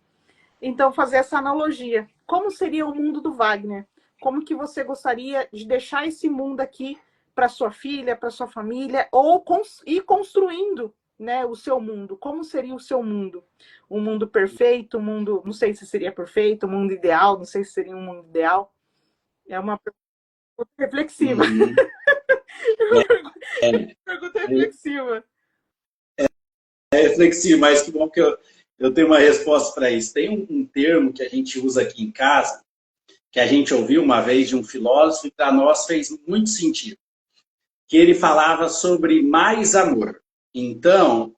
Então, fazer essa analogia. Como seria o mundo do Wagner? Como que você gostaria de deixar esse mundo aqui para sua filha, para sua família, ou ir construindo, né, o seu mundo? Como seria o seu mundo? Um mundo perfeito, um mundo... Não sei se seria perfeito, um mundo ideal, não sei se seria um mundo ideal. É uma pergunta reflexiva. Pergunta reflexiva. É reflexivo, mas que bom que eu tenho uma resposta para isso. Tem um termo que a gente usa aqui em casa, que a gente ouviu uma vez de um filósofo e para nós fez muito sentido. Que ele falava sobre mais amor. Então,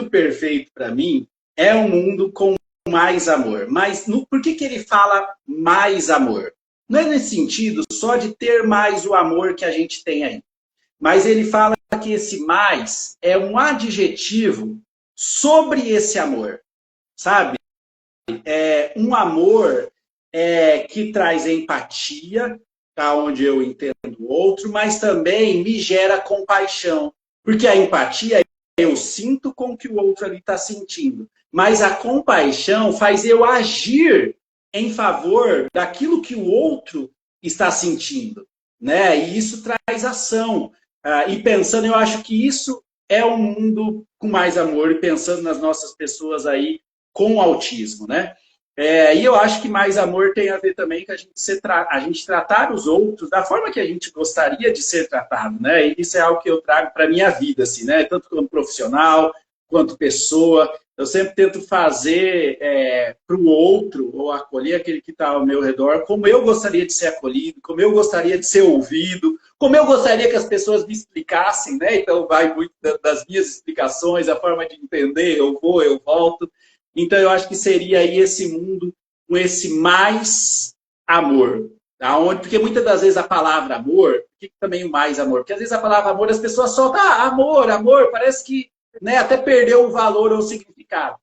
mundo perfeito para mim é um mundo com mais amor. Mas por que ele fala mais amor? Não é nesse sentido só de ter mais o amor que a gente tem aí. Mas ele fala que esse mais é um adjetivo sobre esse amor, sabe? É um amor que traz empatia, onde eu entendo o outro, mas também me gera compaixão. Porque a empatia eu sinto com o que o outro ali está sentindo. Mas a compaixão faz eu agir em favor daquilo que o outro está sentindo, né? E isso traz ação. E pensando, eu acho que isso é um mundo com mais amor, e pensando nas nossas pessoas aí com autismo, né? E eu acho que mais amor tem a ver também com a gente tratar os outros da forma que a gente gostaria de ser tratado, né? E isso é algo que eu trago para a minha vida, assim, né? Tanto como profissional, quanto pessoa. Eu sempre tento fazer para o outro, ou acolher aquele que está ao meu redor, como eu gostaria de ser acolhido, como eu gostaria de ser ouvido, como eu gostaria que as pessoas me explicassem, né? Então vai muito das minhas explicações, a forma de entender, eu vou, eu volto. Então, eu acho que seria aí esse mundo com esse mais amor. Porque muitas das vezes a palavra amor, por que também o mais amor? Porque às vezes a palavra amor, as pessoas soltam, amor, amor, parece que, né, até perdeu o valor ou o significado.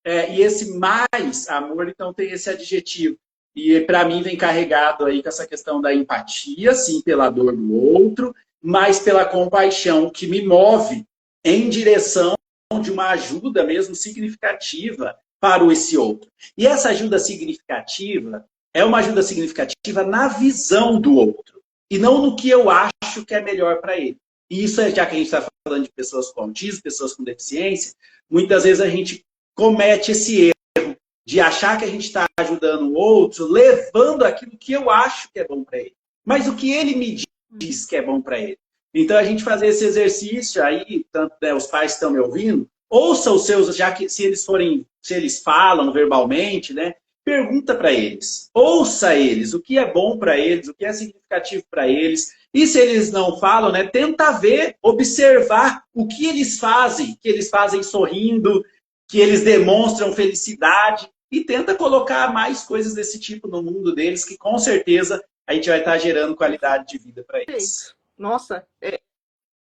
E esse mais amor, então, tem esse adjetivo. E para mim vem carregado aí com essa questão da empatia, sim, pela dor do outro, mas pela compaixão, que me move em direção de uma ajuda mesmo significativa para esse outro. E essa ajuda significativa é uma ajuda significativa na visão do outro, e não no que eu acho que é melhor para ele. E isso, já que a gente está falando de pessoas com autismo, pessoas com deficiência, muitas vezes a gente comete esse erro de achar que a gente está ajudando o outro, levando aquilo que eu acho que é bom para ele. Mas o que ele me diz que é bom para ele. Então, a gente fazer esse exercício aí, tanto, né, os pais que estão me ouvindo, ouça os seus, já que se eles falam verbalmente, né, pergunta para eles, ouça eles, o que é bom para eles, o que é significativo para eles, e se eles não falam, né, tenta ver, observar o que eles fazem sorrindo, que eles demonstram felicidade, e tenta colocar mais coisas desse tipo no mundo deles, que com certeza a gente vai estar gerando qualidade de vida para eles. Nossa,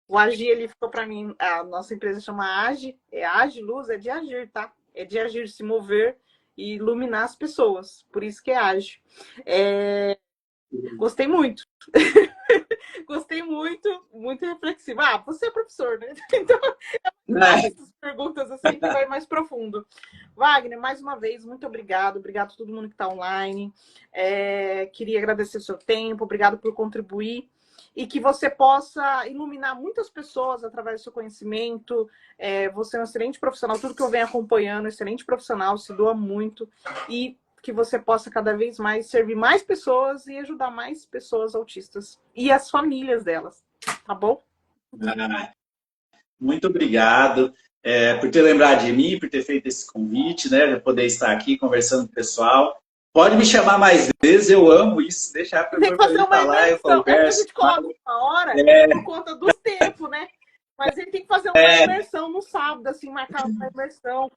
o Agir, ele ficou para mim, a nossa empresa chama Age, Age Luz, é de agir, tá? É de agir, se mover e iluminar as pessoas, por isso que é Age. Gostei muito. Gostei muito, muito reflexivo. Você é professor, né? Então, essas perguntas assim que vai mais profundo. Wagner, mais uma vez, muito obrigado. Obrigado a todo mundo que está online. Queria agradecer o seu tempo, obrigado por contribuir. E que você possa iluminar muitas pessoas através do seu conhecimento. Você é um excelente profissional, tudo que eu venho acompanhando, excelente profissional, se doa muito. E que você possa cada vez mais servir mais pessoas e ajudar mais pessoas autistas. E as famílias delas, tá bom? Muito obrigado por ter lembrado de mim, por ter feito esse convite, né? De poder estar aqui conversando com o pessoal. Pode me chamar mais vezes, eu amo isso. Deixar para eu falar, eu converso. A gente coloca uma hora por conta do tempo, né? Mas ele tem que fazer uma imersão no sábado, assim, marcar uma imersão.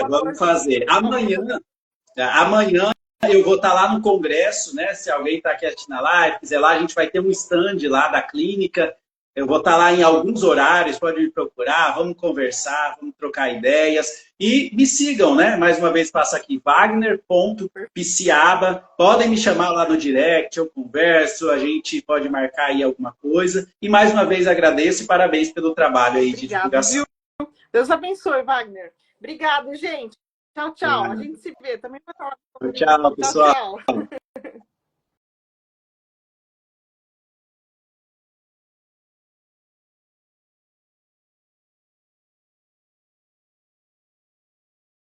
Vamos fazer. Amanhã eu vou estar lá no congresso, né? Se alguém está aqui assistindo a live, quiser lá, a gente vai ter um stand lá da clínica. Eu vou estar lá em alguns horários, pode me procurar, vamos conversar, vamos trocar ideias. E me sigam, né? Mais uma vez, passa aqui, wagner.piciaba. Podem me chamar lá no direct, eu converso, a gente pode marcar aí alguma coisa. E mais uma vez agradeço e parabéns pelo trabalho aí de divulgação. Deus abençoe, Wagner. Obrigado, gente. Tchau, tchau. A gente se vê. Também vai falar. Tchau, pessoal. Tchau.